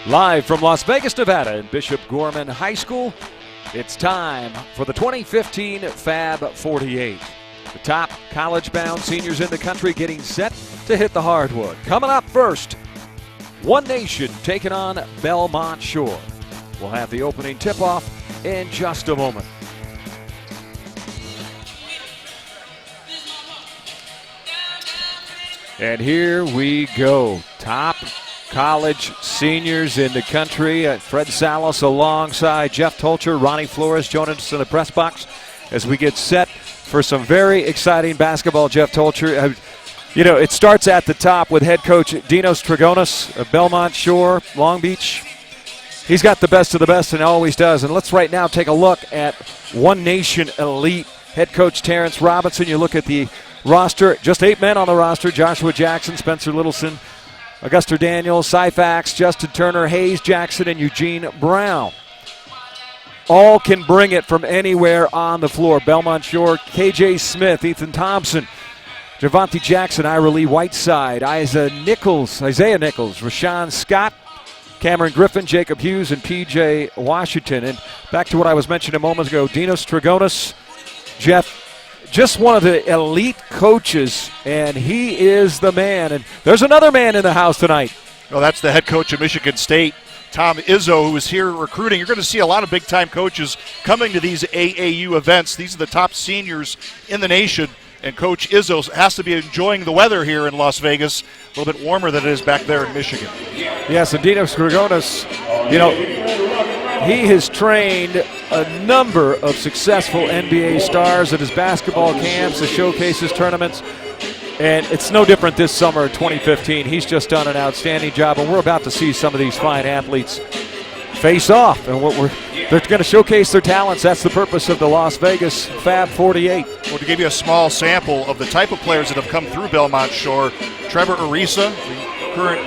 Live from Las Vegas, Nevada in Bishop Gorman High School, it's time for the 2015 Fab 48. The top college-bound seniors in the country getting set to hit the hardwood. Coming up first, One Nation taking on Belmont Shore. We'll have the opening tip-off in just a moment. And here we go. Top college seniors in the country. Fred Salas alongside Jeff Tolcher, Ronnie Flores joining us in the press box as we get set for some very exciting basketball. Jeff Tolcher, you know, it starts at the top with head coach Dinos Trigonis of Belmont Shore, Long Beach. He's got the best of the best and always does. And let's right now take a look at One Nation Elite. Head coach Terrence Robinson. You look at the roster, just 8 men on the roster. Joshua Jackson, Spencer Littleson, Augusta Daniels, Syfax, Justin Turner, Hayes Jackson, and Eugene Brown. All can bring it from anywhere on the floor. Belmont Shore, KJ Smith, Ethan Thompson, Javonte Jackson, Ira Lee Whiteside, Isaiah Nichols, Rashawn Scott, Cameron Griffin, Jacob Hughes, and PJ Washington. And back to what I was mentioning a moment ago, Dinos Trigonis, Jeff, just one of the elite coaches, and he is the man. And there's another man in the house tonight. Well, that's the head coach of Michigan State, Tom Izzo, who is here recruiting. You're going to see a lot of big-time coaches coming to these AAU events. These are the top seniors in the nation, and Coach Izzo has to be enjoying the weather here in Las Vegas, a little bit warmer than it is back there in Michigan. Yes, and Dinos Trigonis, you know, he has trained a number of successful NBA stars at his basketball camps, the showcases, tournaments, and it's no different this summer, 2015. He's just done an outstanding job, and we're about to see some of these fine athletes face off, and they're going to showcase their talents. That's the purpose of the Las Vegas Fab 48. Well, to give you a small sample of the type of players that have come through Belmont Shore, Trevor Ariza, the current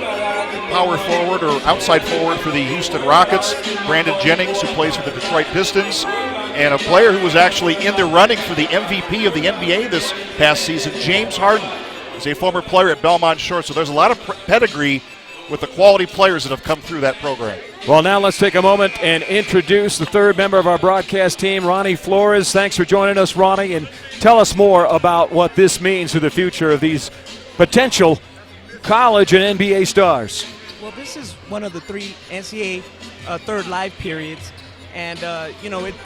power forward or outside forward for the Houston Rockets, Brandon Jennings, who plays for the Detroit Pistons, and a player who was actually in the running for the MVP of the NBA this past season, James Harden, is a former player at Belmont Shore. So there's a lot of pedigree with the quality players that have come through that program. Well, now let's take a moment and introduce the third member of our broadcast team, Ronnie Flores. Thanks for joining us, Ronnie, and tell us more about what this means for the future of these potential college and NBA stars. Well, this is one of the 3 NCAA third live periods, and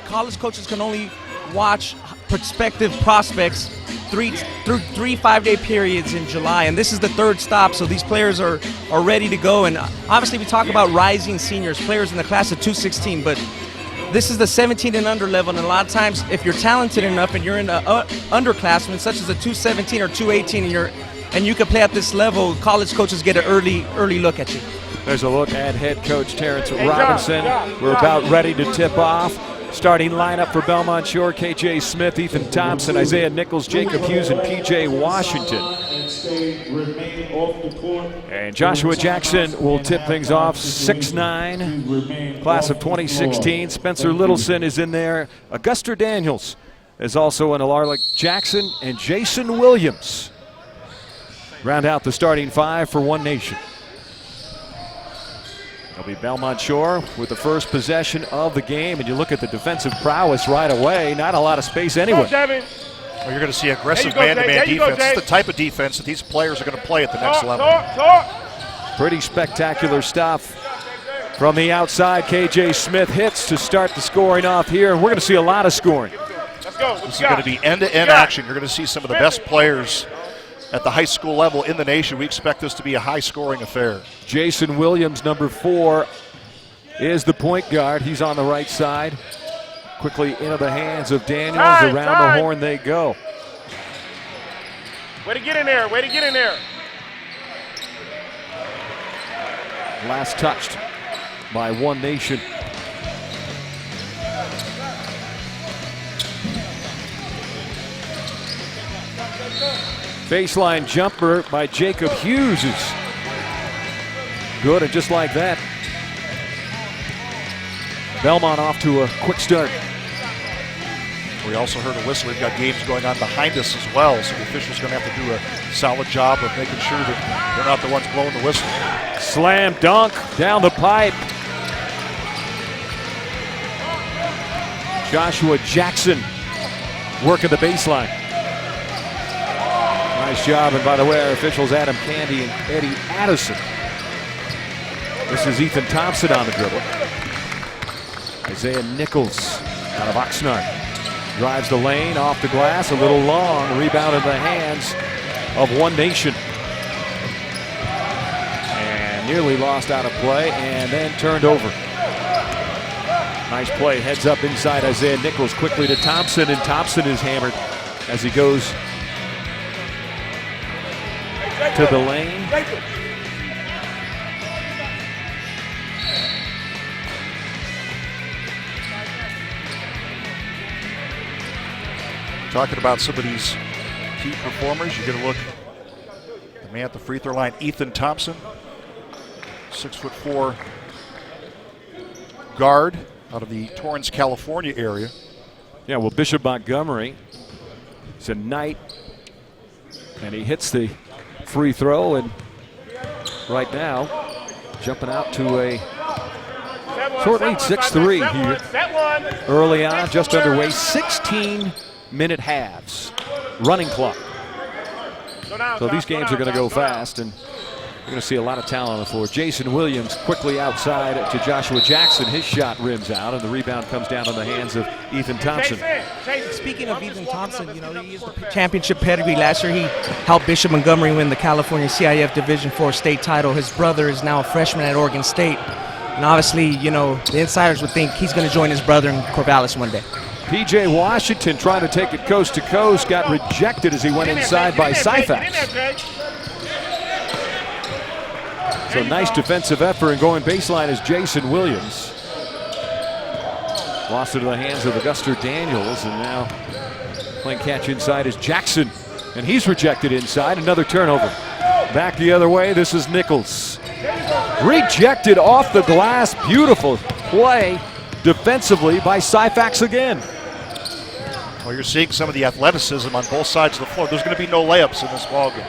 college coaches can only watch prospective prospects through 3 5-day periods in July, and this is the third stop, so these players are ready to go. And obviously we talk about rising seniors, players in the class of 216, but this is the 17 and under level, and a lot of times if you're talented enough and you're in the underclassmen such as a 217 or 218 and you can play at this level, college coaches get an early look at you. There's a look at head coach Terrence Robinson. We're about ready to tip off. Starting lineup for Belmont Shore, KJ Smith, Ethan Thompson, Isaiah Nichols, Jacob Hughes, and PJ Washington. And Joshua Jackson will tip things off, 6'9", class of 2016. Spencer Littleson is in there. Augusta Daniels is also in Alarlick Jackson, and Jason Williams round out the starting 5 for One Nation. It'll be Belmont Shore with the first possession of the game, and you look at the defensive prowess right away. Not a lot of space anyway. Well, you're going to see aggressive man-to-man defense. It's the type of defense that these players are going to play at the next level. Pretty spectacular stuff from the outside. KJ Smith hits to start the scoring off here, and we're going to see a lot of scoring. This is going to be end-to-end action. You're going to see some of the best players at the high school level in the nation. We expect this to be a high-scoring affair. Jason Williams, number 4, is the point guard. He's on the right side. Quickly into the hands of Daniels. Around the horn they go. Way to get in there. Way to get in there. Last touched by One Nation. Baseline jumper by Jacob Hughes is good, and just like that, Belmont off to a quick start. We also heard a whistle. We've got games going on behind us as well, so the officials are going to have to do a solid job of making sure that they're not the ones blowing the whistle. Slam dunk down the pipe. Joshua Jackson working the baseline. Nice job, and by the way, our officials Adam Candy and Eddie Addison. This is Ethan Thompson on the dribble. Isaiah Nichols out of Oxnard. Drives the lane, off the glass, a little long, rebound in the hands of One Nation. And nearly lost out of play, and then turned over. Nice play, heads up inside Isaiah Nichols, quickly to Thompson, and Thompson is hammered as he goes to the lane. Talking about some of these key performers, you're going to look the man at the free throw line, Ethan Thompson, 6'4" guard out of the Torrance, California area. Yeah, well, Bishop Montgomery is a Knight, and he hits the free throw, and right now jumping out to a short lead, 6-3 here. Early on, just underway, 16-minute halves, running clock. So these games are going to go fast, and you're going to see a lot of talent on the floor. Jason Williams quickly outside to Joshua Jackson. His shot rims out, and the rebound comes down in the hands of Ethan Thompson. Speaking of Ethan Thompson, you know, he is the championship pedigree. Last year, he helped Bishop Montgomery win the California CIF Division IV state title. His brother is now a freshman at Oregon State. And obviously, you know, the insiders would think he's going to join his brother in Corvallis one day. P.J. Washington trying to take it coast to coast, got rejected as he went inside by Syfax. So nice defensive effort, and going baseline is Jason Williams. Lost it to the hands of Augusta Daniels, and now playing catch inside is Jackson, and he's rejected inside. Another turnover. Back the other way, this is Nichols. Rejected off the glass. Beautiful play defensively by Syfax again. Well, you're seeing some of the athleticism on both sides of the floor. There's going to be no layups in this ballgame.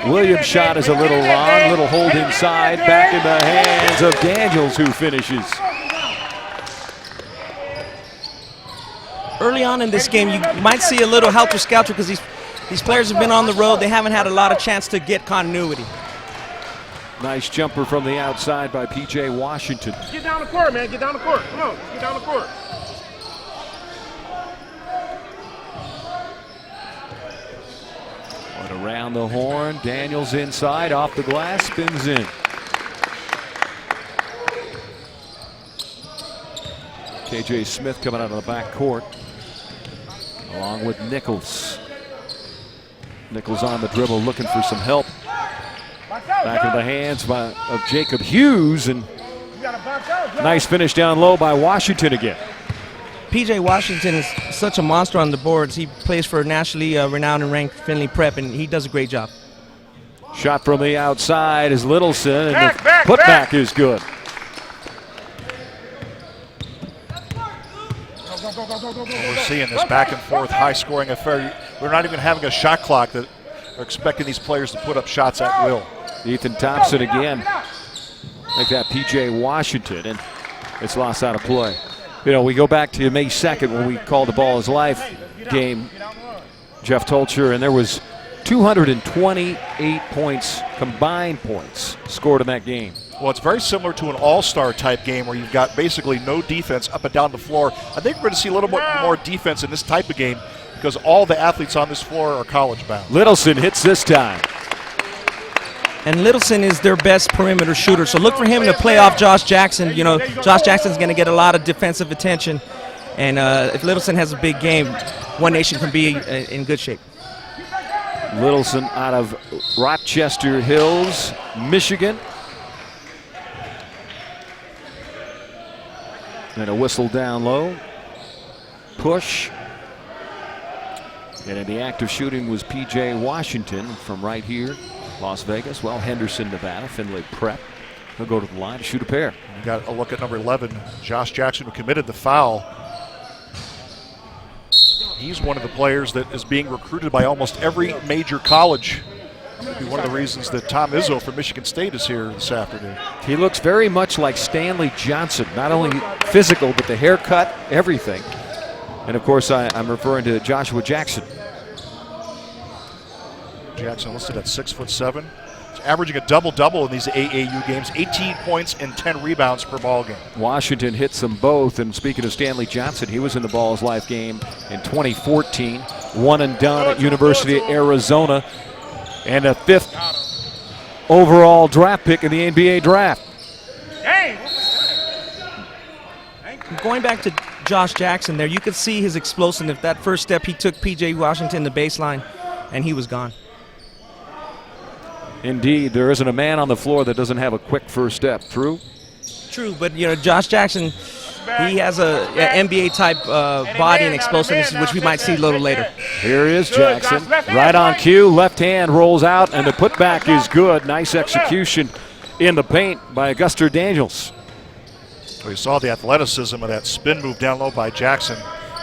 Williams' shot is a little long, little hold inside, back in the hands of Daniels, who finishes. Early on in this game, you might see a little helter-skelter because these players have been on the road. They haven't had a lot of chance to get continuity. Nice jumper from the outside by P.J. Washington. Get down the court, man. Get down the court. Come on, get down the court. Around the horn, Daniels inside, off the glass, spins in. KJ Smith coming out of the back court, along with Nichols. Nichols on the dribble, looking for some help. Back in the hands of Jacob Hughes, and nice finish down low by Washington again. P.J. Washington is such a monster on the boards. He plays for nationally renowned and ranked Findlay Prep, and he does a great job. Shot from the outside is Littleson, and the putback is good. We're seeing this back and forth, high-scoring affair. We're not even having a shot clock that are expecting these players to put up shots at will. Ethan Thompson again, like that P.J. Washington, and it's lost out of play. You know, we go back to May 2nd when we called the Ball is Life game, Jeff Tolcher, and there was 228 points, combined points, scored in that game. Well, it's very similar to an all-star type game where you've got basically no defense up and down the floor. I think we're going to see a little bit more defense in this type of game because all the athletes on this floor are college-bound. Littleson hits this time. And Littleson is their best perimeter shooter, so look for him to play off Josh Jackson. You know, Josh Jackson's going to get a lot of defensive attention, and if Littleson has a big game, One Nation can be in good shape. Littleson out of Rochester Hills, Michigan. And a whistle down low. Push. And in the act of shooting was P.J. Washington from right here, Las Vegas. Well, Henderson, Nevada, Findlay Prep. He'll go to the line to shoot a pair. We got a look at number 11, Josh Jackson, who committed the foul. He's one of the players that is being recruited by almost every major college Maybe one of the reasons that Tom Izzo from Michigan State is here this afternoon. He looks very much like Stanley Johnson, not only physical, but the haircut, everything. And of course, I'm referring to Joshua Jackson. Jackson listed at 6'7". He's averaging a double-double in these AAU games, 18 points and 10 rebounds per ball game. Washington hits them both. And speaking of Stanley Johnson, he was in the Ballislife game in 2014, one and done at University of Arizona, and a 5th overall draft pick in the NBA draft. Going back to Josh Jackson there, you could see his explosiveness. That first step, he took P.J. Washington the baseline, and he was gone. Indeed, there isn't a man on the floor that doesn't have a quick first step. True? True, but Josh Jackson, he has a NBA-type body and explosiveness, which we might see a little later. Here is Jackson, right on cue, left hand rolls out, and the putback is good. Nice execution in the paint by Augusta Daniels. We saw the athleticism of that spin move down low by Jackson.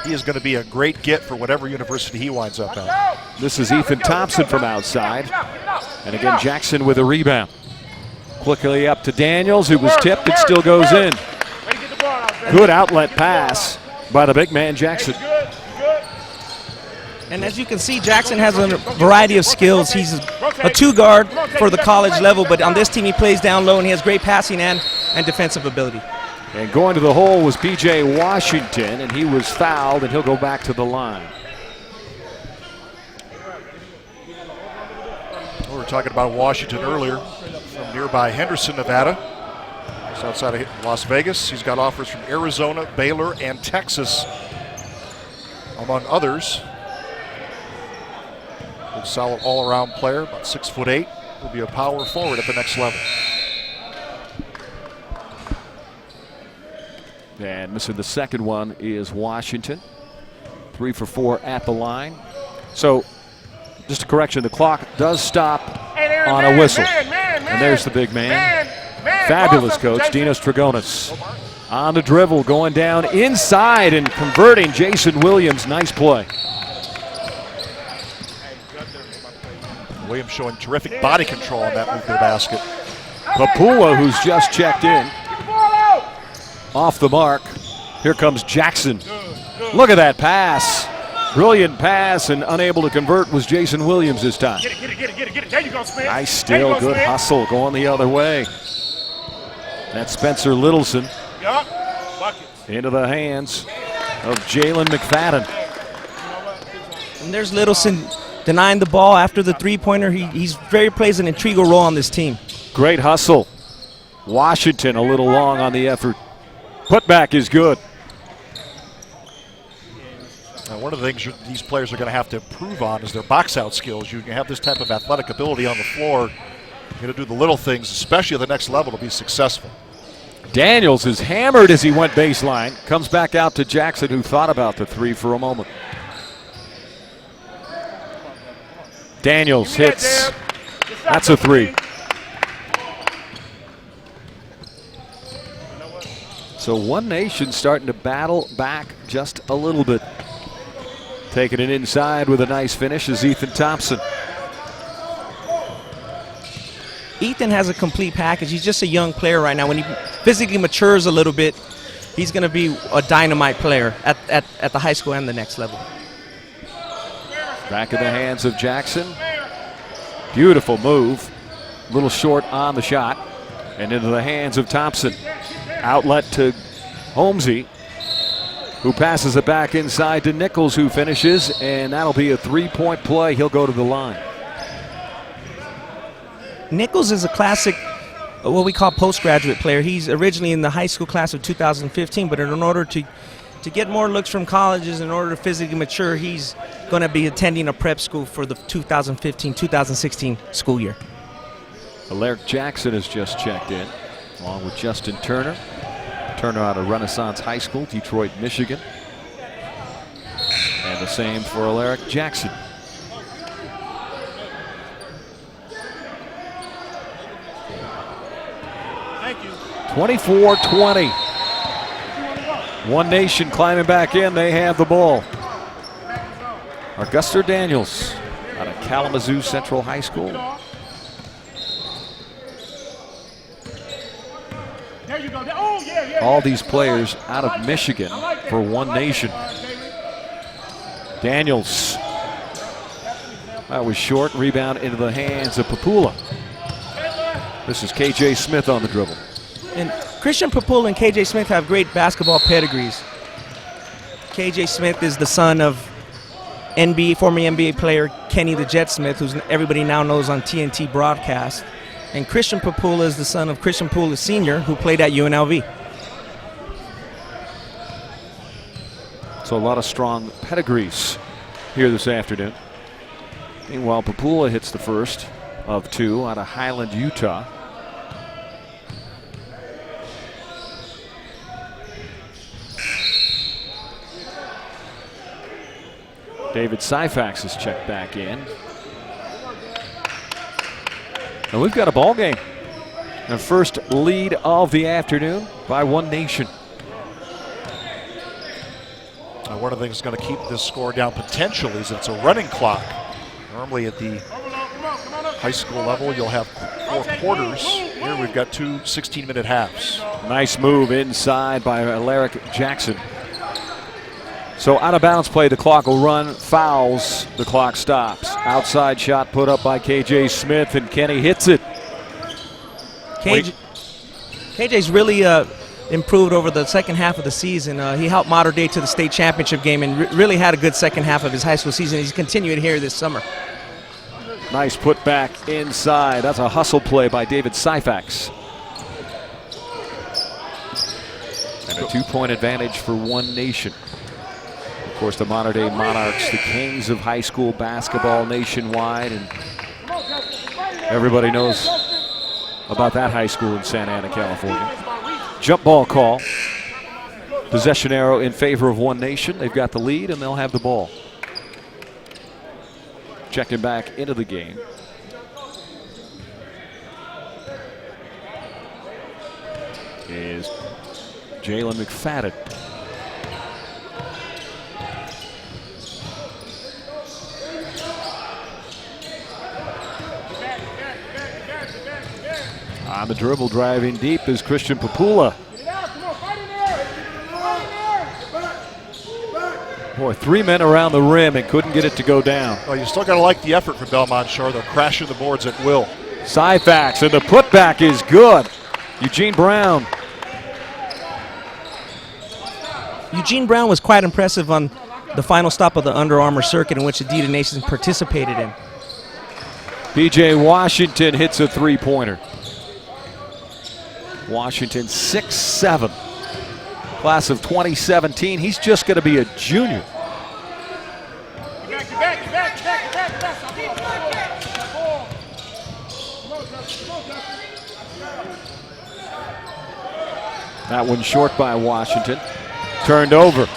He is going to be a great get for whatever university he winds up at. This is Ethan Thompson from outside. And again, Jackson with a rebound. Quickly up to Daniels, who was tipped. It still goes in. Good outlet pass by the big man, Jackson. And as you can see, Jackson has a variety of skills. He's a two-guard for the college level, but on this team he plays down low, and he has great passing and defensive ability. And going to the hole was P.J. Washington, and he was fouled, and he'll go back to the line. We were talking about Washington earlier from nearby Henderson, Nevada. It's outside of Las Vegas. He's got offers from Arizona, Baylor, and Texas, among others. A solid all-around player, about 6'8". Will be a power forward at the next level. And missing the second one is Washington. 3 for 4 at the line. So, just a correction, the clock does stop on a whistle. And there's the big man. Fabulous coach, Dinos Trigonis. On the dribble, going down inside and converting Jason Williams. Nice play. Williams showing terrific body control on that move to the basket. Popoola, who's just checked in. Off the mark. Here comes Jackson. Look at that pass. Brilliant pass, and unable to convert was Jason Williams this time. Get it. There you go, Smith. Nice steal, good hustle going the other way. That's Spencer Littleson into the hands of Jalen McFadden. And there's Littleson denying the ball after the three-pointer. He's plays an integral role on this team. Great hustle. Washington a little long on the effort. Putback is good. Now, one of the things these players are going to have to improve on is their box-out skills. You can have this type of athletic ability on the floor. You're going to do the little things, especially at the next level, to be successful. Daniels is hammered as he went baseline. Comes back out to Jackson, who thought about the three for a moment. Daniels hits. That's a three. So One Nation starting to battle back just a little bit. Taking it inside with a nice finish is Ethan Thompson. Ethan has a complete package. He's just a young player right now. When he physically matures a little bit, he's going to be a dynamite player at the high school and the next level. Back in the hands of Jackson. Beautiful move. A little short on the shot. And into the hands of Thompson. Outlet to Holmesy, who passes it back inside to Nichols, who finishes, and that'll be a three-point play. He'll go to the line. Nichols is a classic, what we call postgraduate player. He's originally in the high school class of 2015, but in order to get more looks from colleges, in order to physically mature, he's going to be attending a prep school for the 2015-2016 school year. Alaric Jackson has just checked in, along with Justin Turner. Turner out of Renaissance High School, Detroit, Michigan. And the same for Alaric Jackson. Thank you. 24-20. One Nation climbing back in. They have the ball. Augusta Daniels out of Kalamazoo Central High School. All these players out of Michigan for One Nation. Daniels. That was short. Rebound into the hands of Popoola. This is KJ Smith on the dribble. And Christian Popoola and KJ Smith have great basketball pedigrees. KJ Smith is the son of former NBA player Kenny the Jet Smith, who everybody now knows on TNT broadcast. And Christian Popoola is the son of Christian Popoola Jr., who played at UNLV. So a lot of strong pedigrees here this afternoon. Meanwhile, Popoola hits the first of two out of Highland, Utah. David Syfax is checked back in. And we've got a ball game. The first lead of the afternoon by One Nation. One of the things that's going to keep this score down potentially is it's a running clock. Normally at the high school level, you'll have 4 quarters. Here we've got 2 16-minute halves. Nice move inside by Alaric Jackson. So out of bounds play, the clock will run. Fouls, the clock stops. Outside shot put up by KJ Smith, and Kenny hits it. KJ's really improved over the second half of the season. He helped Mater Dei to the state championship game and really had a good second half of his high school season. He's continuing here this summer. Nice put back inside. That's a hustle play by David Syfax. And a 2-point advantage for One Nation. Of course, the Mater Dei Monarchs, the kings of high school basketball nationwide, and everybody knows about that high school in Santa Ana, California. Jump ball call. Possession arrow in favor of One Nation. They've got the lead and they'll have the ball. Checking back into the game. Is Jalen McFadden. On the dribble, driving deep is Christian Popoola. Boy, 3 men around the rim and couldn't get it to go down. Well, you still got to like the effort from Belmont Shore. They're crashing the boards at will. Syfax, and the putback is good. Eugene Brown. Eugene Brown was quite impressive on the final stop of the Under Armour circuit in which Adidas Nation participated in. PJ Washington hits a three-pointer. Washington 6'7", class of 2017. He's just going to be a junior. That one short by Washington. Turned over.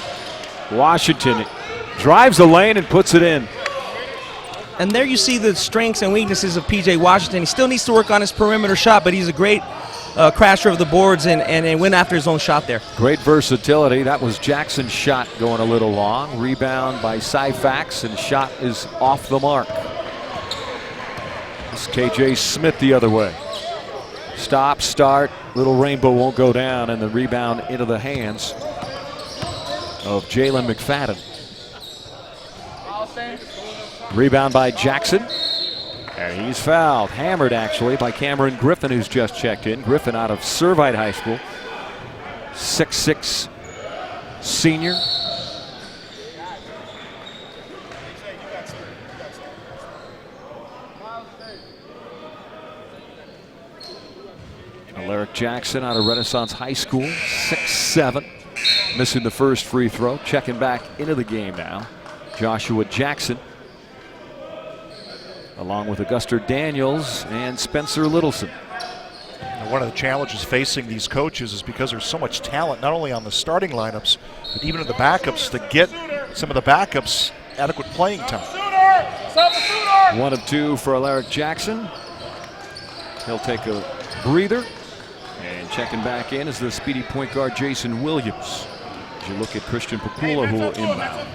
Washington drives the lane and puts it in. And there you see the strengths and weaknesses of P.J. Washington. He still needs to work on his perimeter shot, but he's a great crasher of the boards and went after his own shot there. Great versatility. That was Jackson's shot going a little long. Rebound by Syfax, and shot is off the mark. This is KJ Smith the other way. Stop, start, little rainbow won't go down, and the rebound into the hands of Jalen McFadden. Rebound by Jackson. And he's fouled. Hammered, actually, by Cameron Griffin, who's just checked in. Griffin out of Servite High School. 6'6" senior. Alaric Jackson out of Renaissance High School. 6'7". Missing the first free throw. Checking back into the game now. Joshua Jackson, along with Augusta Daniels and Spencer Littleson. And one of the challenges facing these coaches is because there's so much talent, not only on the starting lineups, but even in the backups, to get some of the backups adequate playing time. 1 of 2 for Alaric Jackson. He'll take a breather. And checking back in is the speedy point guard Jason Williams. As you look at Christian Popoola, who will inbound.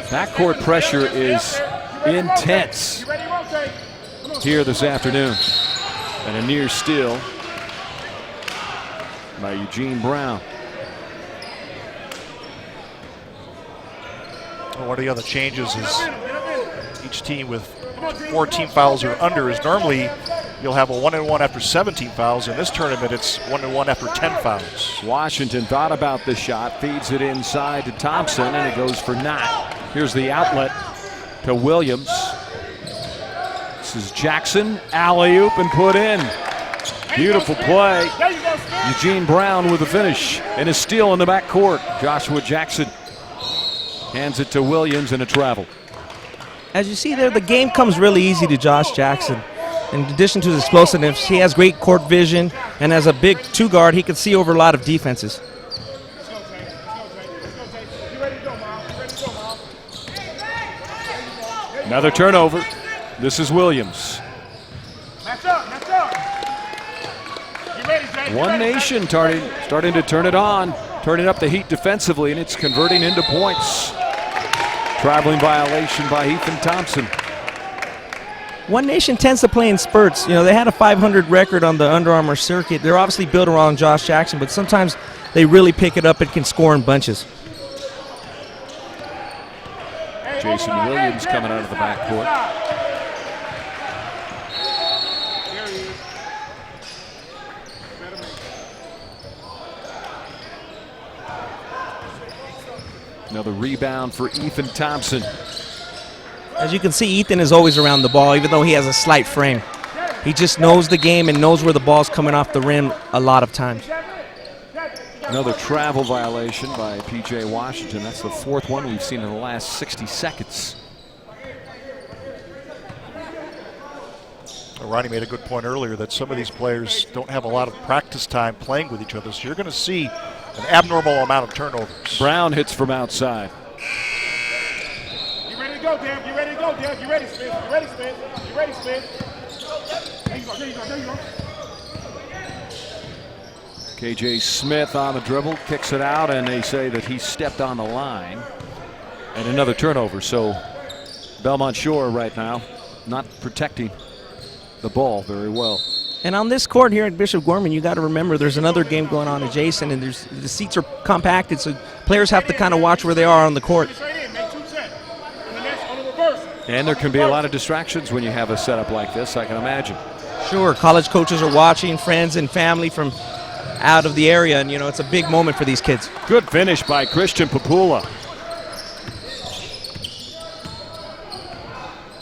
Backcourt pressure is intense here this afternoon. And a near steal by Eugene Brown. Well, one of the other changes is each team with 4 team fouls or under is normally you'll have a 1-and-1 after 17 fouls. In this tournament, it's 1-and-1 after 10 fouls. Washington thought about the shot, feeds it inside to Thompson, and it goes for naught. Here's the outlet to Williams. This is Jackson, alley-oop and put in. Beautiful play. Eugene Brown with the finish and a steal in the backcourt. Joshua Jackson hands it to Williams and a travel. As you see there, the game comes really easy to Josh Jackson. In addition to his explosiveness, he has great court vision, and as a big two-guard, he can see over a lot of defenses. Another turnover. This is Williams. One Nation starting to turn it on, turning up the heat defensively, and it's converting into points. Traveling violation by Ethan Thompson. One Nation tends to play in spurts. You know, they had a 500 record on the Under Armour circuit. They're obviously built around Josh Jackson, but sometimes they really pick it up and can score in bunches. Jason Williams coming out of the backcourt. Another rebound for Ethan Thompson. As you can see, Ethan is always around the ball, even though he has a slight frame. He just knows the game and knows where the ball's coming off the rim a lot of times. Another travel violation by P.J. Washington. That's the 4th one we've seen in the last 60 seconds. Ronnie made a good point earlier that some of these players don't have a lot of practice time playing with each other, so you're going to see an abnormal amount of turnovers. Brown hits from outside. You ready to go, Dev? You ready to go, Dev? You ready, Smith? You ready, Smith? You ready, Smith? There you go, there you go, there you go. KJ Smith on the dribble, kicks it out, and they say that he stepped on the line. And another turnover, so Belmont Shore right now not protecting the ball very well. And on this court here at Bishop Gorman, you got to remember there's another game going on adjacent, and the seats are compacted, so players have to kind of watch where they are on the court. And there can be a lot of distractions when you have a setup like this, I can imagine. Sure, college coaches are watching, friends and family from out of the area, and you know, it's a big moment for these kids. Good finish by Christian Popoola.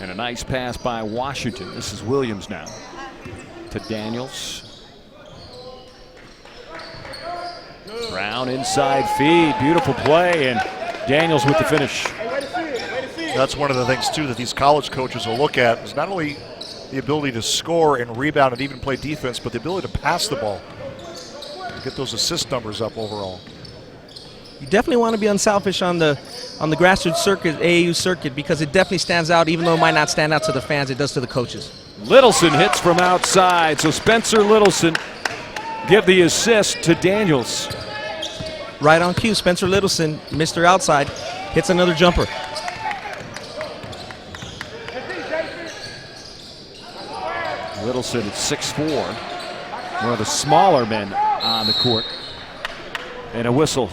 And a nice pass by Washington. This is Williams now to Daniels. Brown inside feed, beautiful play, and Daniels with the finish. That's one of the things, too, that these college coaches will look at is not only the ability to score and rebound and even play defense, but the ability to pass the ball. Get those assist numbers up overall. You definitely want to be unselfish on the grassroots circuit, AAU circuit, because it definitely stands out. Even though it might not stand out to the fans, it does to the coaches. Littleson hits from outside, so Spencer Littleson give the assist to Daniels. Right on cue, Spencer Littleson, Mr. Outside, hits another jumper. Littleson at 6'4", one of the smaller men on the court. And a whistle.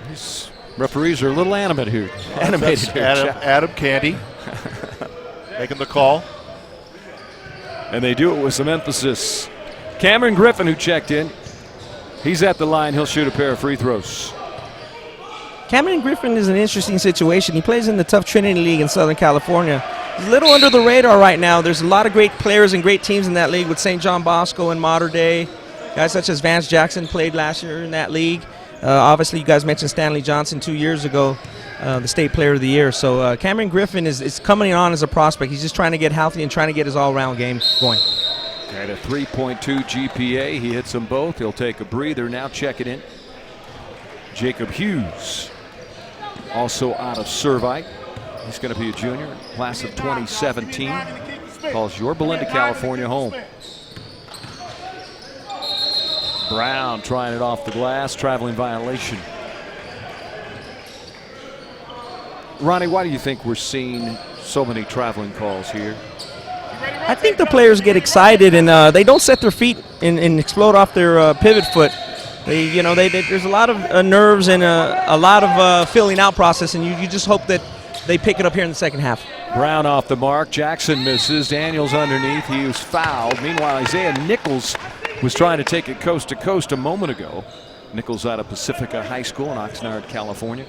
These referees are a little animated here. Adam Candy making the call. And they do it with some emphasis. Cameron Griffin, who checked in, he's at the line. He'll shoot a pair of free throws. Cameron Griffin is an interesting situation. He plays in the tough Trinity League in Southern California. He's a little under the radar right now. There's a lot of great players and great teams in that league with St. John Bosco and Mater Dei. Guys such as Vance Jackson played last year in that league. Obviously, you guys mentioned Stanley Johnson 2 years ago, the state player of the year. So Cameron Griffin is coming on as a prospect. He's just trying to get healthy and trying to get his all-around game going. At a 3.2 GPA, he hits them both. He'll take a breather. Now checking in, Jacob Hughes, also out of Servite. He's going to be a junior, class of 2017. Calls your Belinda, California home. Brown trying it off the glass, traveling violation. Ronnie, why do you think we're seeing so many traveling calls here I think the players get excited and they don't set their feet and explode off their pivot foot. There's a lot of nerves and a lot of filling out process, and you just hope that they pick it up here in the second half. Brown off the mark. Jackson misses. Daniels underneath. He was fouled. Meanwhile, Isaiah Nichols was trying to take it coast to coast a moment ago. Nichols out of Pacifica High School in Oxnard, California.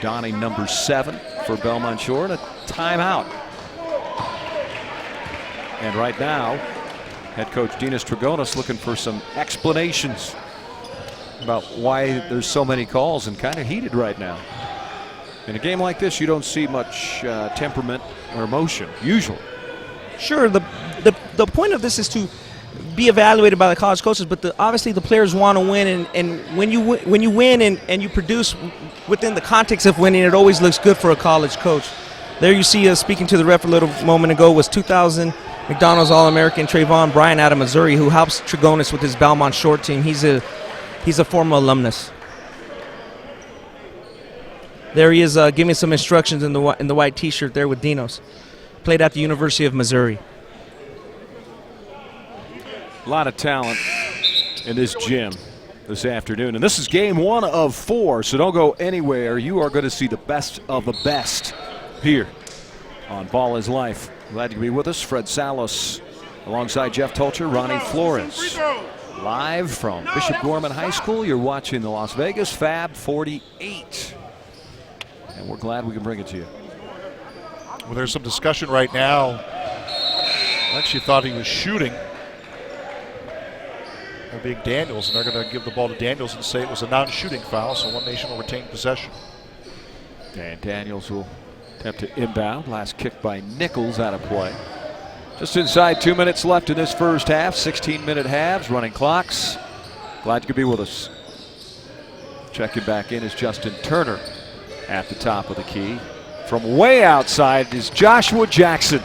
Donning number 7 for Belmont Shore, and a timeout. And right now, head coach Dinas Trigonis looking for some explanations about why there's so many calls and kind of heated right now. In a game like this, you don't see much temperament or emotion, usually. Sure, the point of this is to be evaluated by the college coaches, but obviously the players want to win, and when you win and you produce within the context of winning, it always looks good for a college coach. There you see us speaking to the ref a little moment ago was 2000 McDonald's All-American Trayvon Bryant out of Missouri, who helps Trigonis with his Belmont Shore team. He's a former alumnus. There he is giving some instructions in the white T-shirt there with Dinos. Played at the University of Missouri. A lot of talent in this gym this afternoon. And this is game 1 of 4, so don't go anywhere. You are going to see the best of the best here on Ball is Life. Glad to be with us. Fred Salas alongside Jeff Tolcher, Ronnie Flores. Live from Bishop Gorman High School, you're watching the Las Vegas Fab 48. And we're glad we can bring it to you. Well, there's some discussion right now. I actually thought he was shooting. That being Daniels, and they're going to give the ball to Daniels and say it was a non-shooting foul, so One Nation will retain possession. And Daniels will attempt to inbound. Last kick by Nichols out of play. Just inside 2 minutes left in this first half. 16-minute halves, running clocks. Glad you could be with us. Checking back in is Justin Turner at the top of the key. From way outside is Joshua Jackson.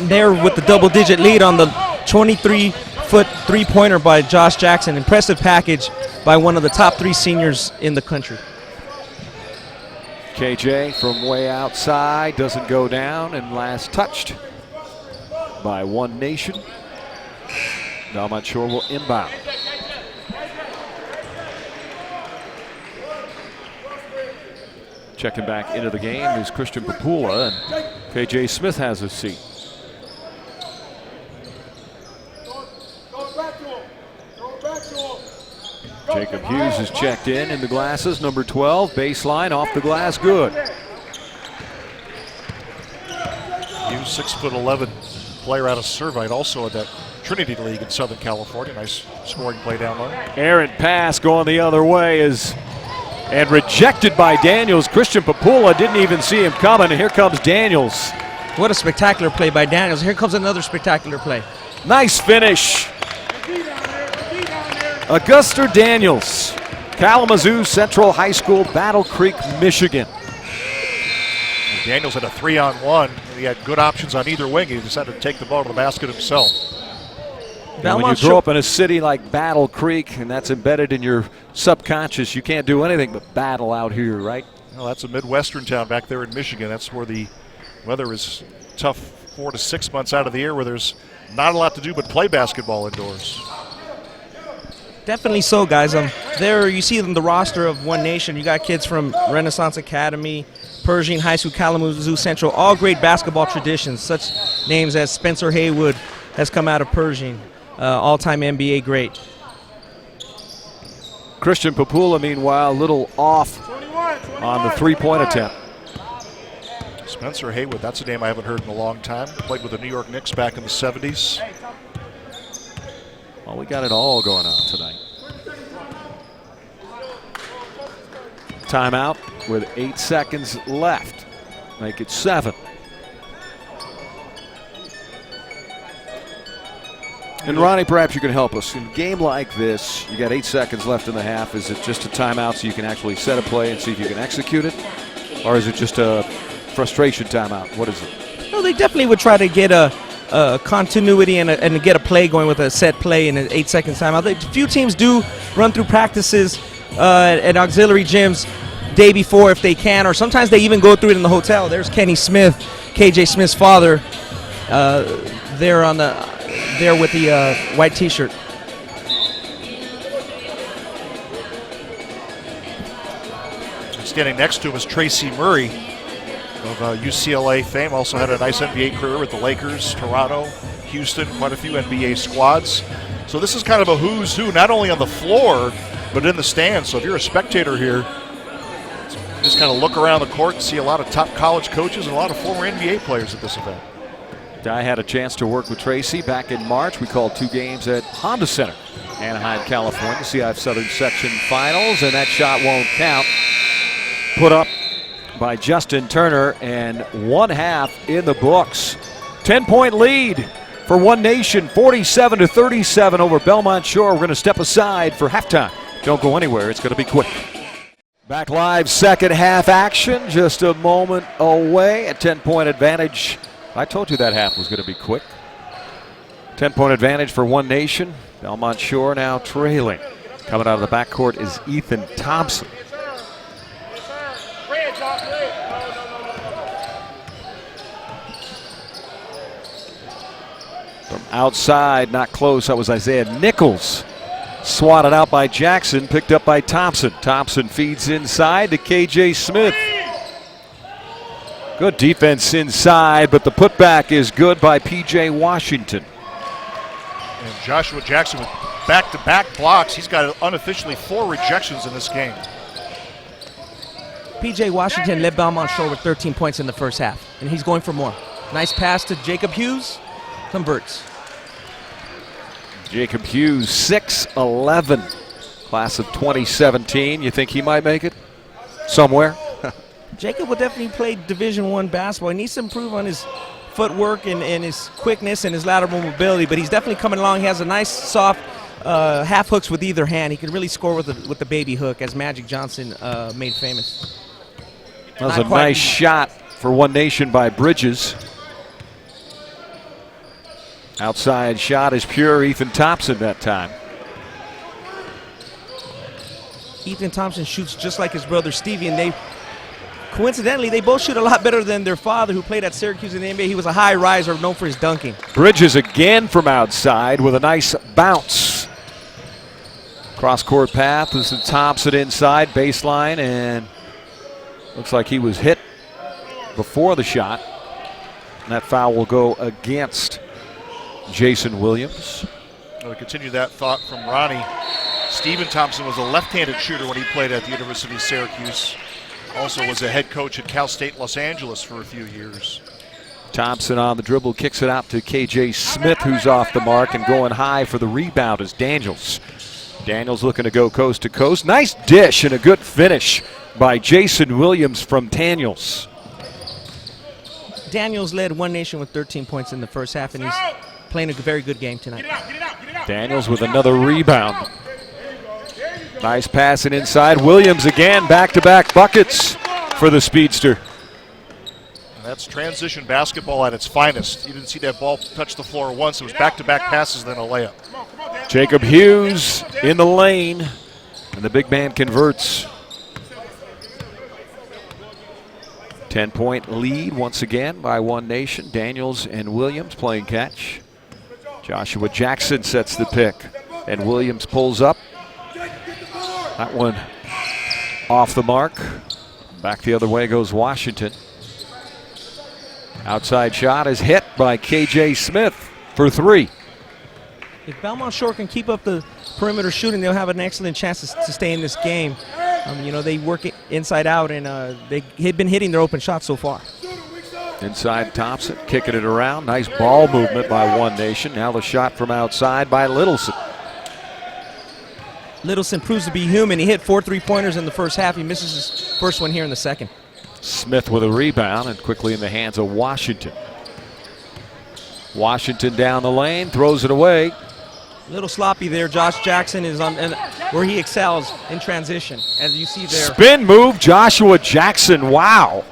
There with the double-digit lead on the 23-foot three-pointer by Josh Jackson. Impressive package by one of the top 3 seniors in the country. KJ from way outside doesn't go down, and last touched by One Nation. Belmont Shore will inbound. Checking back into the game is Christian Popoola, and KJ Smith has a seat. Jacob Hughes is checked in the glasses, number 12, baseline, off the glass, good. Hughes, 6'11", player out of Servite, also at that Trinity League in Southern California. Nice scoring play down low. Errant pass going the other way and rejected by Daniels. Christian Popoola didn't even see him coming, and here comes Daniels. What a spectacular play by Daniels. Here comes another spectacular play. Nice finish. Augusta Daniels, Kalamazoo Central High School, Battle Creek, Michigan. And Daniels had a 3-on-1. He had good options on either wing. He decided to take the ball to the basket himself. And when you grow up in a city like Battle Creek, and that's embedded in your subconscious, you can't do anything but battle out here, right? Well, that's a Midwestern town back there in Michigan. That's where the weather is tough 4 to 6 months out of the year, where there's not a lot to do but play basketball indoors. Definitely so, guys. There you see the roster of One Nation. You got kids from Renaissance Academy, Pershing High School, Kalamazoo Central, all great basketball traditions. Such names as Spencer Haywood has come out of Pershing, all-time NBA great. Christian Popoola, meanwhile, a little off on the three-point attempt. Spencer Haywood, that's a name I haven't heard in a long time. Played with the New York Knicks back in the 70s. Well, we got it all going on tonight. Timeout with 8 seconds left. Make it 7. And Ronnie, perhaps you can help us. In a game like this, you got 8 seconds left in the half. Is it just a timeout so you can actually set a play and see if you can execute it? Or is it just a frustration timeout? What is it? No, they definitely would try to get a continuity and get a play going with a set play in an 8 second timeout. A few teams do run through practices at auxiliary gyms day before if they can, or sometimes they even go through it in the hotel. There's Kenny Smith, KJ Smith's father, there with the white T-shirt. Standing next to him is Tracy Murray of UCLA fame. Also had a nice NBA career with the Lakers, Toronto, Houston, quite a few NBA squads. So this is kind of a who's who, not only on the floor, but in the stands. So if you're a spectator here, just kind of look around the court and see a lot of top college coaches and a lot of former NBA players at this event. I had a chance to work with Tracy back in March. We called 2 games at Honda Center, Anaheim, California, CIF Southern Section Finals, and that shot won't count. Put up by Justin Turner, and 1/2 in the books. 10-point lead for One Nation, 47-37 over Belmont Shore. We're going to step aside for halftime. Don't go anywhere. It's going to be quick. Back live, second half action, just a moment away. A 10-point advantage. I told you that half was going to be quick. 10-point advantage for One Nation. Belmont Shore now trailing. Coming out of the backcourt is Ethan Thompson. From outside, not close, that was Isaiah Nichols. Swatted out by Jackson, picked up by Thompson. Thompson feeds inside to KJ Smith. Good defense inside, but the putback is good by PJ Washington. And Joshua Jackson with back-to-back blocks. He's got unofficially 4 rejections in this game. PJ Washington led Belmont Shore with 13 points in the first half, and he's going for more. Nice pass to Jacob Hughes. Converts. Jacob Hughes, 6'11", class of 2017. You think he might make it somewhere? Jacob will definitely play Division I basketball. He needs to improve on his footwork and his quickness and his lateral mobility, but he's definitely coming along. He has a nice, soft half hooks with either hand. He can really score with the baby hook, as Magic Johnson made famous. That was a nice shot for One Nation by Bridges. Outside shot is pure. Ethan Thompson that time. Ethan Thompson shoots just like his brother Stevie, and coincidentally, they both shoot a lot better than their father, who played at Syracuse in the NBA. He was a high riser known for his dunking. Bridges again from outside with a nice bounce. Cross-court path. This is Thompson inside, baseline, and looks like he was hit before the shot. And that foul will go against Jason Williams. Well, to continue that thought from Ronnie, Stephen Thompson was a left-handed shooter when he played at the University of Syracuse. Also was a head coach at Cal State Los Angeles for a few years. Thompson on the dribble, kicks it out to KJ Smith, who's off the mark, and going high for the rebound is Daniels. Daniels looking to go coast to coast. Nice dish and a good finish by Jason Williams from Daniels. Daniels led One Nation with 13 points in the first half, and he's playing a very good game tonight. Daniels with another rebound. Nice passing inside. Williams again, back-to-back buckets for the speedster. That's transition basketball at its finest. You didn't see that ball touch the floor once. It was back-to-back passes, then a layup. Jacob Hughes in the lane, and the big man converts. 10-point lead once again by One Nation. Daniels and Williams playing catch. Joshua Jackson sets the pick, and Williams pulls up. That one off the mark. Back the other way goes Washington. Outside shot is hit by KJ Smith for 3. If Belmont Shore can keep up the perimeter shooting, they'll have an excellent chance to stay in this game. They work it inside out, and they've been hitting their open shots so far. Inside Thompson, kicking it around. Nice ball movement by One Nation. Now the shot from outside by Littleson. Littleson proves to be human. He hit 4 3-pointers in the first half. He misses his first one here in the second. Smith with a rebound, and quickly in the hands of Washington. Washington down the lane, throws it away. A little sloppy there. Josh Jackson is on where he excels in transition, as you see there. Spin move, Joshua Jackson. Wow.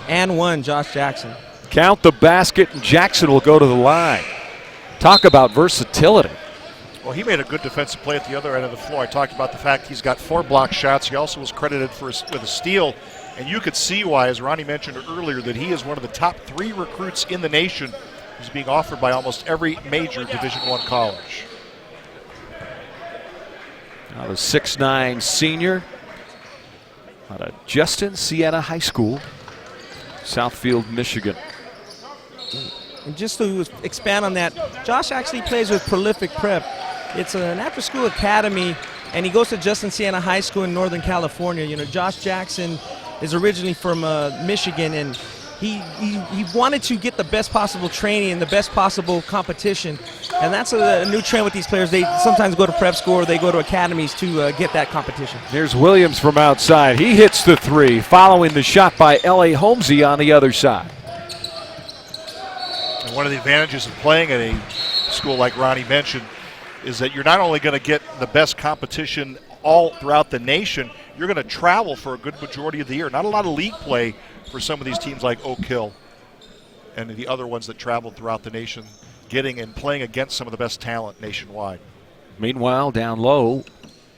And one, Josh Jackson. Count the basket, and Jackson will go to the line. Talk about versatility. Well, he made a good defensive play at the other end of the floor. I talked about the fact he's got 4 block shots. He also was credited with a steal. And you could see why, as Ronnie mentioned earlier, that he is one of the top 3 recruits in the nation who's being offered by almost every major Division I college. Now the 6'9" senior out of Justin Siena High School, Southfield, Michigan. And just to expand on that, Josh actually plays with Prolific Prep. It's an after-school academy, and he goes to Justin Siena High School in Northern California. You know, Josh Jackson is originally from Michigan, and he wanted to get the best possible training and the best possible competition. And that's a new trend with these players. They sometimes go to prep school or they go to academies to get that competition. Here's Williams from outside. He hits the 3, following the shot by L.A. Holmesy on the other side. And one of the advantages of playing at a school like Ronnie mentioned is that you're not only going to get the best competition all throughout the nation, you're going to travel for a good majority of the year. Not a lot of league play for some of these teams like Oak Hill and the other ones that traveled throughout the nation, getting and playing against some of the best talent nationwide. Meanwhile, down low,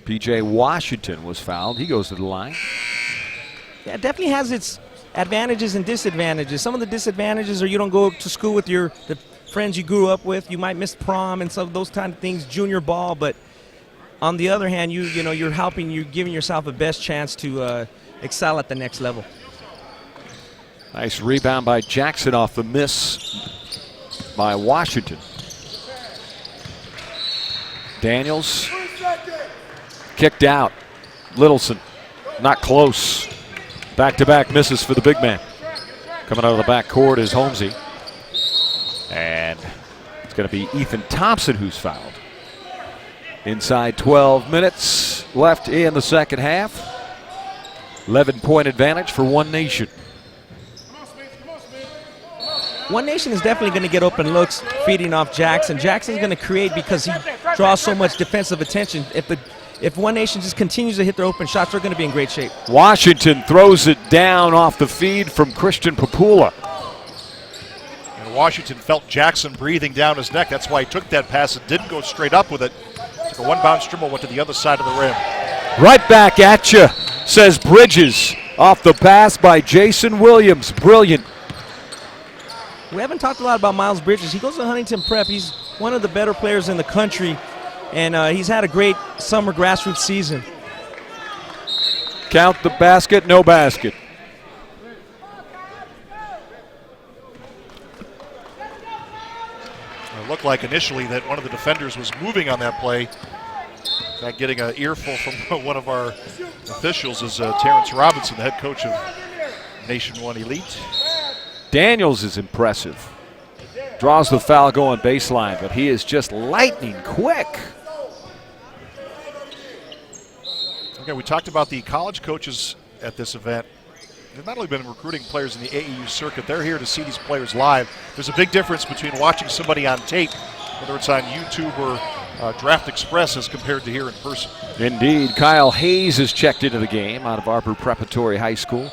P.J. Washington was fouled. He goes to the line. Yeah, it definitely has its advantages and disadvantages. Some of the disadvantages are you don't go to school with the friends you grew up with. You might miss prom and some of those kind of things, junior ball. But on the other hand, you're giving yourself a best chance to excel at the next level. Nice rebound by Jackson off the miss by Washington. Daniels kicked out. Littleson not close. Back-to-back misses for the big man. Coming out of the backcourt is Holmesy. And it's going to be Ethan Thompson who's fouled. Inside 12 minutes left in the second half. 11-point advantage for One Nation. One Nation is definitely going to get open looks feeding off Jackson. Jackson's going to create because he draws so much defensive attention. If One Nation just continues to hit their open shots, they're going to be in great shape. Washington throws it down off the feed from Christian Popoola. And Washington felt Jackson breathing down his neck. That's why he took that pass and didn't go straight up with it. Took a one-bounce dribble, went to the other side of the rim. Right back at you, says Bridges. Off the pass by Jason Williams. Brilliant. We haven't talked a lot about Miles Bridges. He goes to Huntington Prep. He's one of the better players in the country, and he's had a great summer grassroots season. Count the basket, no basket. It looked like initially that one of the defenders was moving on that play. In fact, getting an earful from one of our officials is Terrence Robinson, the head coach of Nation 1 Elite. Daniels is impressive. Draws the foul going baseline, but he is just lightning quick. Okay, we talked about the college coaches at this event. They've not only been recruiting players in the AAU circuit, they're here to see these players live. There's a big difference between watching somebody on tape, whether it's on YouTube or Draft Express, as compared to here in person. Indeed. Kyle Hayes has checked into the game out of Arbor Preparatory High School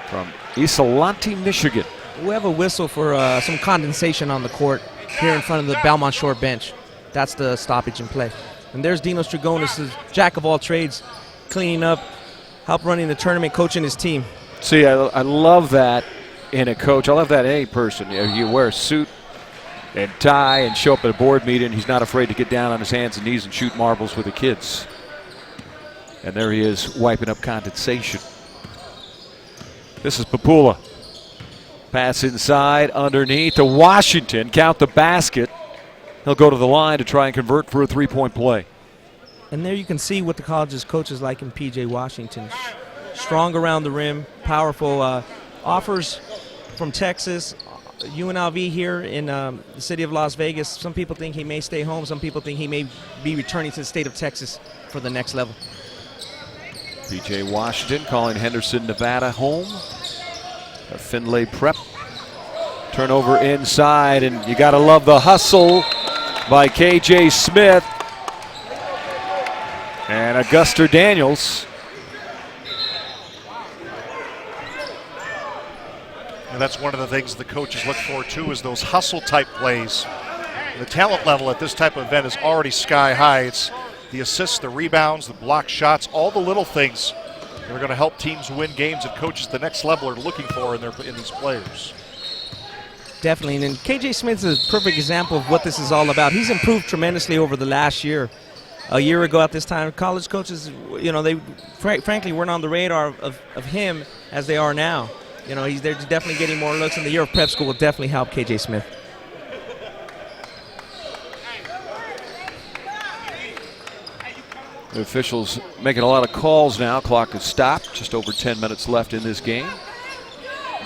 from Yslante, Michigan. We have a whistle for some condensation on the court here in front of the Belmont Shore bench. That's the stoppage in play. And there's Dinos Dragonis, jack of all trades, cleaning up, help running the tournament, coaching his team. See, I love that in a coach. I love that in any person. You wear a suit and tie and show up at a board meeting. He's not afraid to get down on his hands and knees and shoot marbles with the kids. And there he is wiping up condensation. This is Popoola. Pass inside, underneath to Washington. Count the basket. He'll go to the line to try and convert for a three-point play. And there you can see what the college's coaches like in P.J. Washington. Strong around the rim, powerful. Offers from Texas, UNLV here in the city of Las Vegas. Some people think he may stay home. Some people think he may be returning to the state of Texas for the next level. P.J. Washington calling Henderson, Nevada home. A Findlay Prep. Turnover inside, and you got to love the hustle by K.J. Smith and Augusta Daniels. And that's one of the things the coaches look for too, is those hustle type plays. The talent level at this type of event is already sky high. It's the assists, the rebounds, the block shots, all the little things that are going to help teams win games that coaches at the next level are looking for in these players. Definitely, and then KJ Smith is a perfect example of what this is all about. He's improved tremendously over the last year. A year ago at this time, college coaches, they frankly weren't on the radar of him as they are now. They're definitely getting more looks, and the year of prep school will definitely help KJ Smith. The officials making a lot of calls now. Clock is stopped. Just over 10 minutes left in this game.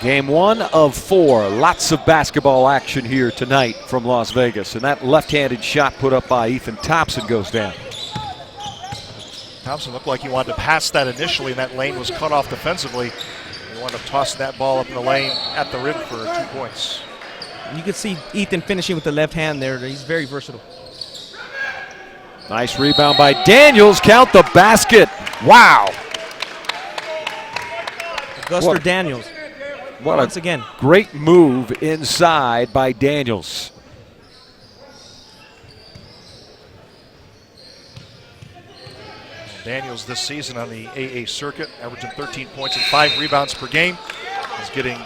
Game 1 of 4. Lots of basketball action here tonight from Las Vegas. And that left-handed shot put up by Ethan Thompson goes down. Thompson looked like he wanted to pass that initially, and that lane was cut off defensively. He wanted to toss that ball up in the lane at the rim for 2 points. You can see Ethan finishing with the left hand there. He's very versatile. Nice rebound by Daniels. Count the basket. Wow. Augusta Daniels. Once again, great move inside by Daniels. Daniels this season on the AA circuit, averaging 13 points and 5 rebounds per game. He's getting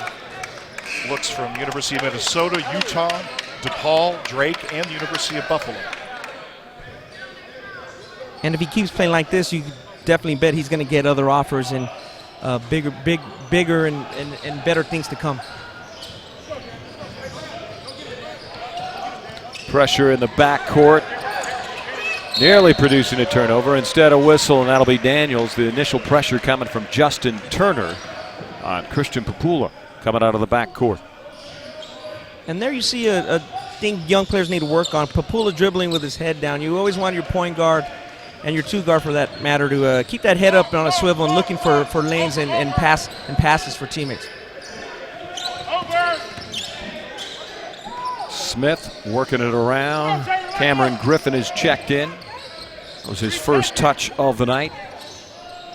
looks from University of Minnesota, Utah, DePaul, Drake, and the University of Buffalo. And if he keeps playing like this, you definitely bet he's going to get other offers and bigger and better things to come. Pressure in the backcourt. Nearly producing a turnover. Instead, a whistle, and that'll be Daniels. The initial pressure coming from Justin Turner on Christian Popoola coming out of the backcourt. And there you see a thing young players need to work on. Popoola dribbling with his head down. You always want your point guard and your 2 guard for that matter to keep that head up on a swivel and looking for lanes and passes for teammates. Smith working it around. Cameron Griffin is checked in. That was his first touch of the night.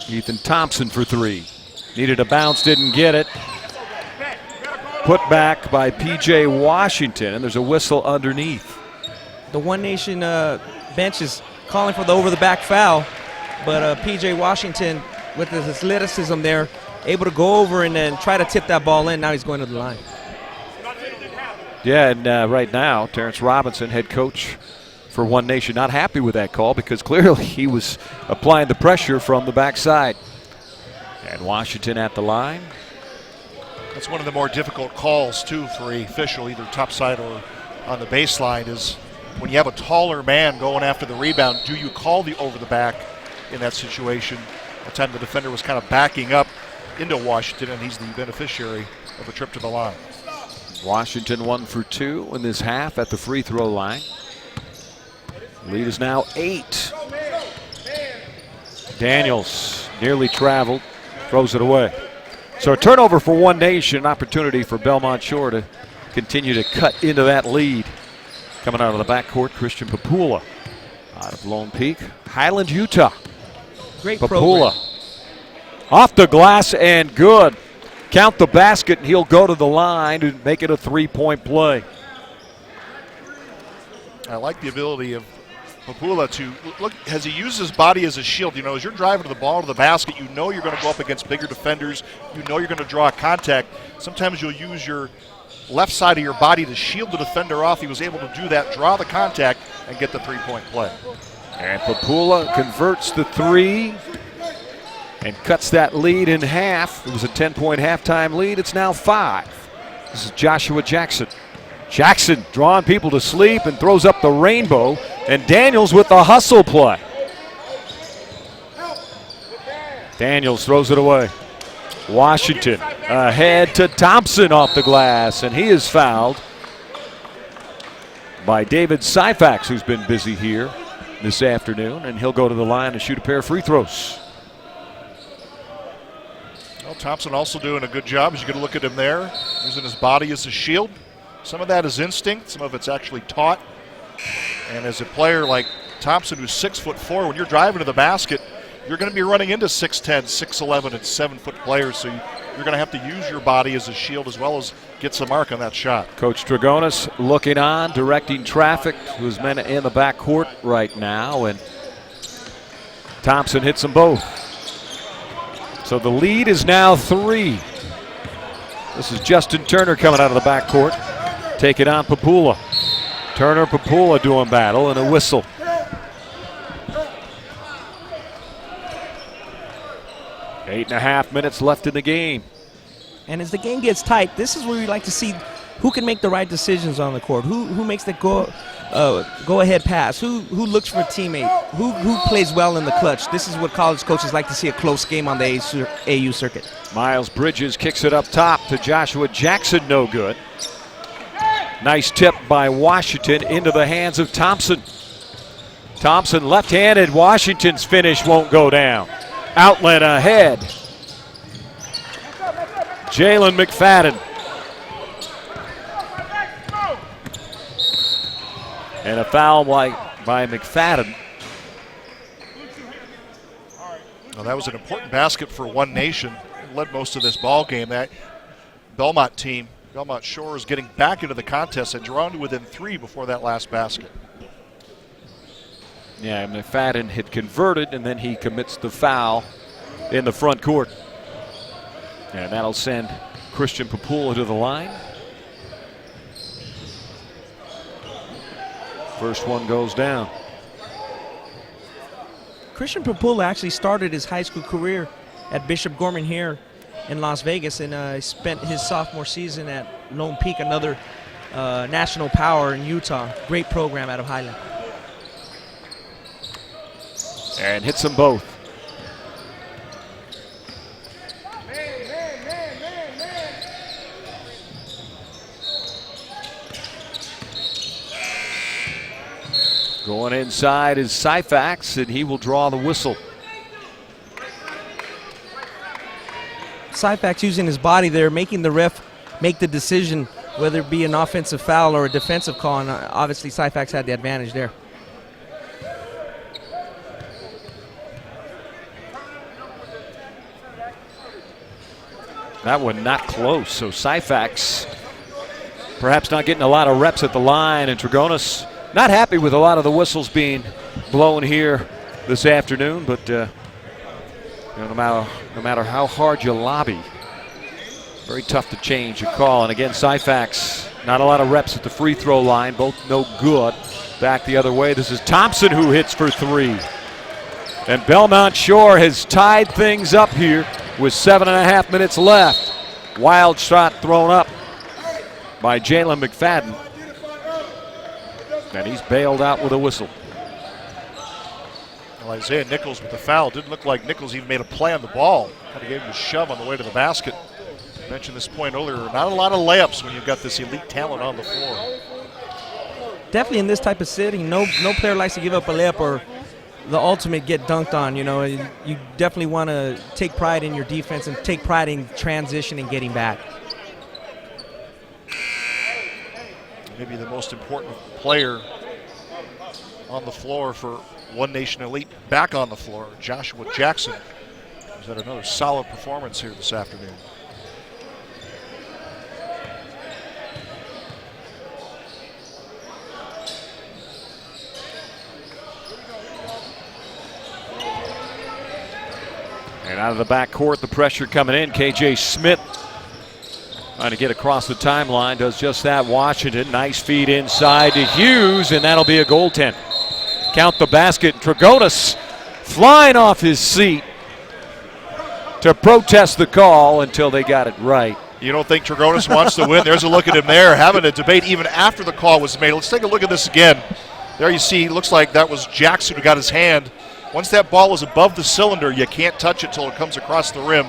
Ethan Thompson for 3. Needed a bounce, didn't get it. Put back by P.J. Washington, and there's a whistle underneath. The One Nation bench is calling for the over-the-back foul, but P.J. Washington, with his athleticism there, able to go over and then try to tip that ball in. Now he's going to the line. Yeah, and right now, Terrence Robinson, head coach for One Nation, not happy with that call because clearly he was applying the pressure from the backside. And Washington at the line. That's one of the more difficult calls, too, for a official, either topside or on the baseline, is when you have a taller man going after the rebound, do you call the over the back in that situation? That time the defender was kind of backing up into Washington, and he's the beneficiary of a trip to the line. Washington 1 for 2 in this half at the free throw line. Lead is now 8. Daniels nearly traveled, throws it away. So a turnover for One Nation, an opportunity for Belmont Shore to continue to cut into that lead. Coming out of the backcourt, Christian Popoola out of Lone Peak, Highland, Utah. Great Popoola program. Off the glass and good. Count the basket, and he'll go to the line and make it a 3-point play. I like the ability of Popoola to look, as he uses his body as a shield. As you're driving the ball to the basket, you're going to go up against bigger defenders. You're going to draw contact. Sometimes you'll use your left side of your body to shield the defender off. He was able to do that, draw the contact, and get the 3-point play. And Popoola converts the 3 and cuts that lead in half. It was a 10-point halftime lead. It's now 5. This is Joshua Jackson. Jackson drawing people to sleep and throws up the rainbow. And Daniels with the hustle play. Daniels throws it away. Washington ahead to Thompson off the glass, and he is fouled by David Syfax, who's been busy here this afternoon, and he'll go to the line and shoot a pair of free throws. Well, Thompson also doing a good job, as you can look at him there, using his body as a shield. Some of that is instinct, some of it's actually taught. And as a player like Thompson, who's 6'4", when you're driving to the basket, you're going to be running into 6'10", 6'11", and 7-foot players. So you're going to have to use your body as a shield as well as get some mark on that shot. Coach Dragonis looking on, directing traffic, who's men in the backcourt right now, and Thompson hits them both. So the lead is now 3. This is Justin Turner coming out of the backcourt, taking on Popoola. Turner, Popoola doing battle, and a whistle. Eight and a half minutes left in the game. And as the game gets tight, this is where we like to see who can make the right decisions on the court, who makes the go-ahead pass, who looks for a teammate, who plays well in the clutch. This is what college coaches like to see, a close game on the AU circuit. Miles Bridges kicks it up top to Joshua Jackson, no good. Nice tip by Washington into the hands of Thompson. Thompson left-handed. Washington's finish won't go down. Outlet ahead. Jalen McFadden. And a foul by McFadden. Well, that was an important basket for One Nation. Led most of this ball game. That Belmont team, Belmont Shore, is getting back into the contest and drawn to within 3 before that last basket. Yeah, McFadden had converted, and then he commits the foul in the front court. And that'll send Christian Popoola to the line. First one goes down. Christian Popoola actually started his high school career at Bishop Gorman here in Las Vegas, and spent his sophomore season at Lone Peak, another national power in Utah. Great program out of Highland. And hits them both. Going inside is Syfax, and he will draw the whistle. Syfax using his body there, making the ref make the decision whether it be an offensive foul or a defensive call, and obviously Syfax had the advantage there. That one not close, so Syfax perhaps not getting a lot of reps at the line, and Dragonis not happy with a lot of the whistles being blown here this afternoon, but no matter how hard you lobby, very tough to change a call. And again, Syfax, not a lot of reps at the free throw line, both no good. Back the other way, this is Thompson who hits for 3. And Belmont Shore has tied things up here with 7.5 minutes left. Wild shot thrown up by Jalen McFadden. And he's bailed out with a whistle. Well, Isaiah Nichols with the foul. Didn't look like Nichols even made a play on the ball. Kind of gave him a shove on the way to the basket. I mentioned this point earlier. Not a lot of layups when you've got this elite talent on the floor. Definitely in this type of setting, no player likes to give up a layup or the ultimate get dunked on. You know, you definitely want to take pride in your defense and take pride in transition and getting back. Maybe the most important player on the floor for One Nation Elite back on the floor, Joshua Jackson, who's had another solid performance here this afternoon. And out of the backcourt, the pressure coming in. KJ Smith trying to get across the timeline, does just that. Washington, nice feed inside to Hughes, and that'll be a goaltend. Count the basket. Dragonis flying off his seat to protest the call until they got it right. You don't think Dragonis wants to win? There's a look at him there, having a debate even after the call was made. Let's take a look at this again. There you see, looks like that was Jackson who got his hand. Once that ball is above the cylinder, you can't touch it until it comes across the rim.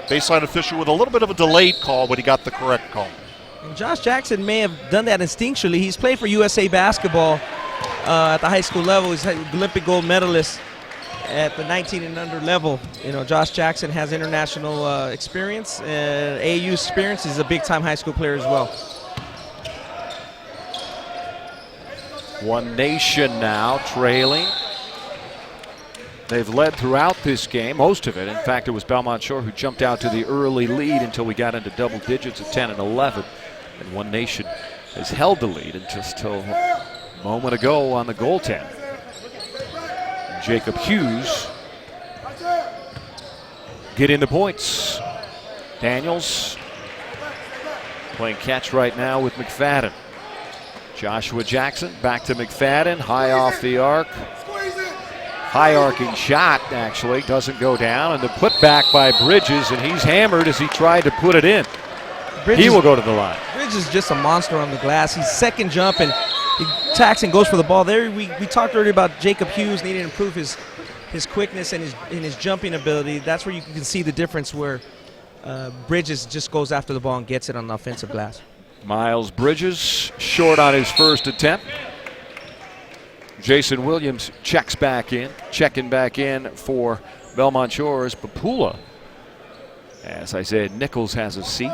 Baseline official with a little bit of a delayed call, but he got the correct call. And Josh Jackson may have done that instinctually. He's played for USA basketball at the high school level. He's an Olympic gold medalist at the 19 and under level. You know, Josh Jackson has international experience, and AAU experience. He's a big-time high school player as well. One Nation now trailing. They've led throughout this game, most of it. In fact, it was Belmont Shore who jumped out to the early lead until we got into double digits at 10 and 11. And One Nation has held the lead until a moment ago on the goaltend. Jacob Hughes getting the points. Daniels playing catch right now with McFadden. Joshua Jackson back to McFadden, high off the arc. High arcing shot, actually, doesn't go down. And the putback by Bridges, and he's hammered as he tried to put it in. Bridges, he will go to the line. Bridges is just a monster on the glass. He's second jump, and he attacks and goes for the ball. There, we talked earlier about Jacob Hughes needing to improve his quickness and his jumping ability. That's where you can see the difference where Bridges just goes after the ball and gets it on the offensive glass. Miles Bridges short on his first attempt. Jason Williams checking back in for Belmont Shore's Popoola. As I said, Nichols has a seat.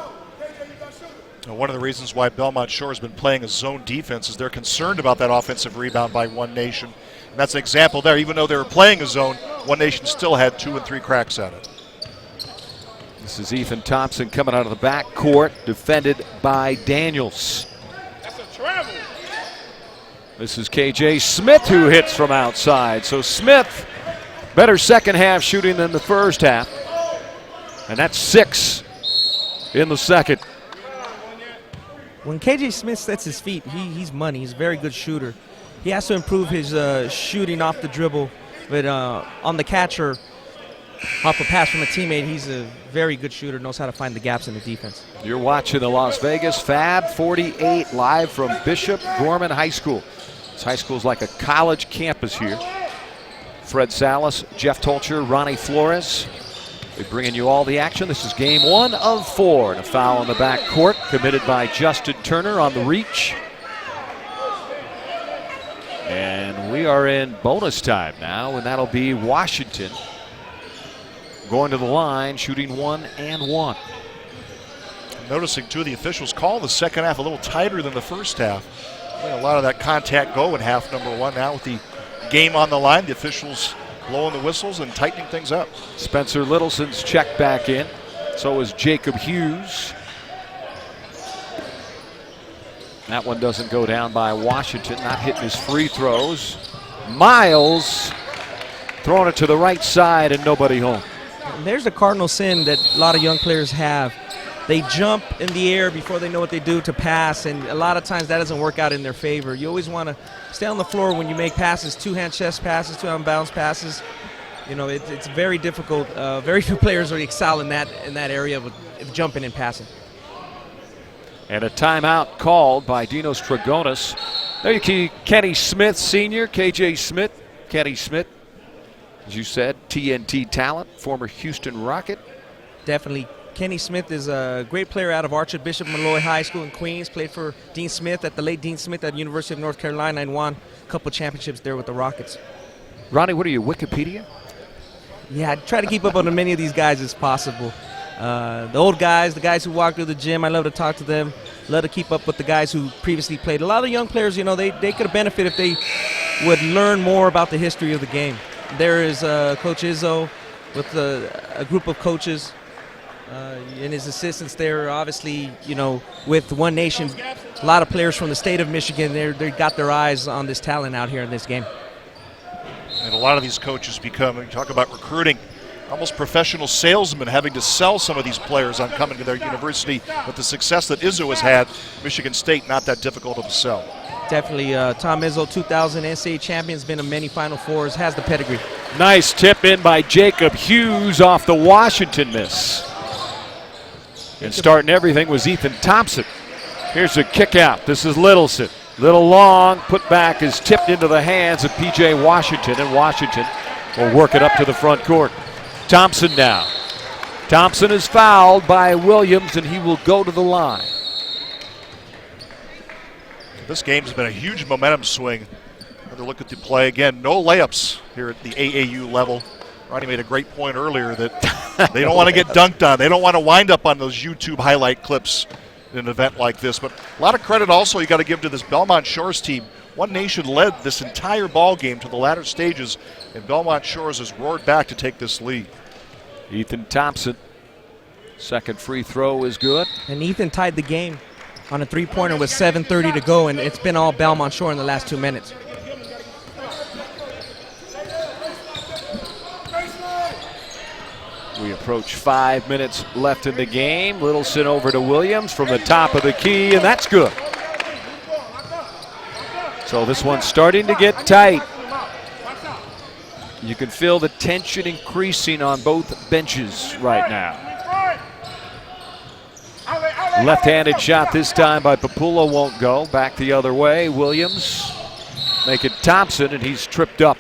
One of the reasons why Belmont Shore has been playing a zone defense is they're concerned about that offensive rebound by One Nation. And that's an example there. Even though they were playing a zone, One Nation still had 2 and 3 cracks at it. This is Ethan Thompson coming out of the back court, defended by Daniels. That's a travel. This is KJ Smith who hits from outside. So Smith, better second half shooting than the first half. And that's 6 in the second. When KJ Smith sets his feet, he's money. He's a very good shooter. He has to improve his shooting off the dribble. But on the catcher, off a pass from a teammate, he's a very good shooter, knows how to find the gaps in the defense. You're watching the Las Vegas Fab 48 live from Bishop Gorman High School. This high school is like a college campus here. Fred Salas, Jeff Tolcher, Ronnie Flores. They're bringing you all the action. This is game 1 of 4. And a foul in the back court committed by Justin Turner on the reach. And we are in bonus time now, and that'll be Washington going to the line, shooting 1 and 1. Noticing, too, the officials call the second half a little tighter than the first half. A lot of that contact go in half number 1 now with the game on the line. The officials blowing the whistles and tightening things up. Spencer Littleson's checked back in. So is Jacob Hughes. That one doesn't go down by Washington, not hitting his free throws. Miles throwing it to the right side and nobody home. And there's a cardinal sin that a lot of young players have. They jump in the air before they know what they do to pass, and a lot of times that doesn't work out in their favor. You always want to stay on the floor when you make passes, 2-hand chest passes, 2-hand bounce passes. You know, it's very difficult. Very few players really excel in that area of jumping and passing. And a timeout called by Dinos Tragonis. There you see Kenny Smith Sr., KJ Smith. Kenny Smith, as you said, TNT talent, former Houston Rocket. Definitely. Kenny Smith is a great player out of Archbishop Malloy High School in Queens. Played for Dean Smith at the late Dean Smith at the University of North Carolina and won a couple championships there with the Rockets. Ronnie, what are you, Wikipedia? Yeah, I try to keep up on as many of these guys as possible. The old guys, the guys who walk through the gym, I love to talk to them. Love to keep up with the guys who previously played. A lot of young players, you know, they could have benefited if they would learn more about the history of the game. There is Coach Izzo with a group of coaches and his assistants there. Obviously, you know, with One Nation, a lot of players from the state of Michigan, they got their eyes on this talent out here in this game. And a lot of these coaches become, when you talk about recruiting, almost professional salesmen, having to sell some of these players on coming to their university. With the success that Izzo has had, Michigan State not that difficult of a sell. Definitely. Tom Izzo, 2000 NCAA champion, has been in many Final Fours, has the pedigree. Nice tip in by Jacob Hughes off the Washington miss. And starting everything was Ethan Thompson. Here's a kick out. This is Littleson. Little long, put back is tipped into the hands of P.J. Washington, and Washington will work it up to the front court. Thompson now. Thompson is fouled by Williams, and he will go to the line. This game's been a huge momentum swing. Another look at the play again. No layups here at the AAU level. Ronnie made a great point earlier that they don't want to get dunked on. They don't want to wind up on those YouTube highlight clips in an event like this. But a lot of credit also you got to give to this Belmont Shores team. One Nation led this entire ball game to the latter stages And Belmont Shores has roared back to take this lead. Ethan Thompson, second free throw is good. And Ethan tied the game on a three-pointer with 7:30 to go, and it's been all Belmont Shore in the last 2 minutes. We approach 5 minutes left in the game. Littleson over to Williams from the top of the key, and that's good. So this one's starting to get tight. You can feel the tension increasing on both benches right now. Left-handed shot this time by Popoola won't go. Back the other way. Williams make it Thompson, and he's tripped up.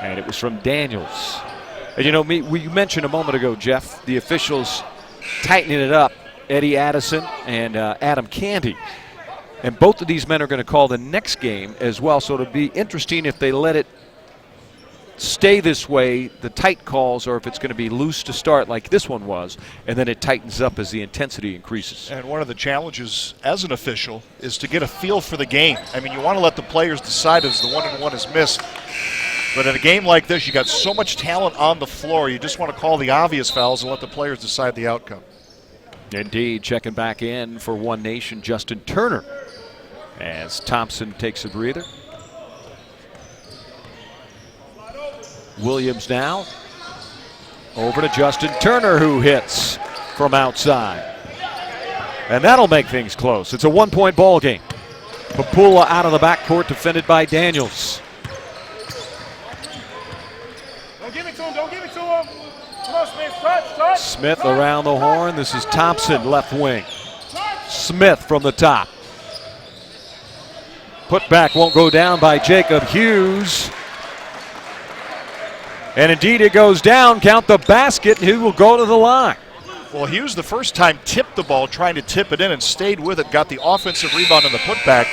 And it was from Daniels. And you know, you mentioned a moment ago, Jeff, the officials tightening it up. Eddie Addison and Adam Candy. And both of these men are going to call the next game as well. So it'll be interesting if they let it stay this way, the tight calls, or if it's going to be loose to start like this one was, and then it tightens up as the intensity increases. And one of the challenges as an official is to get a feel for the game. I mean, you want to let the players decide as the 1-and-1 is missed. But in a game like this, you got so much talent on the floor, you just want to call the obvious fouls and let the players decide the outcome. Indeed, checking back in for One Nation, Justin Turner, as Thompson takes a breather. Williams now over to Justin Turner, who hits from outside. And that'll make things close. It's a 1-point ball game. Popoola out of the backcourt, defended by Daniels. Don't give it to him. Don't give it to him. Come on, Smith. Touch. Smith around the horn. This is Thompson, left wing. Smith from the top. Put back won't go down by Jacob Hughes. And indeed it goes down. Count the basket, and he will go to the line. Well, Hughes the first time tipped the ball, trying to tip it in, and stayed with it, got the offensive rebound and the putback.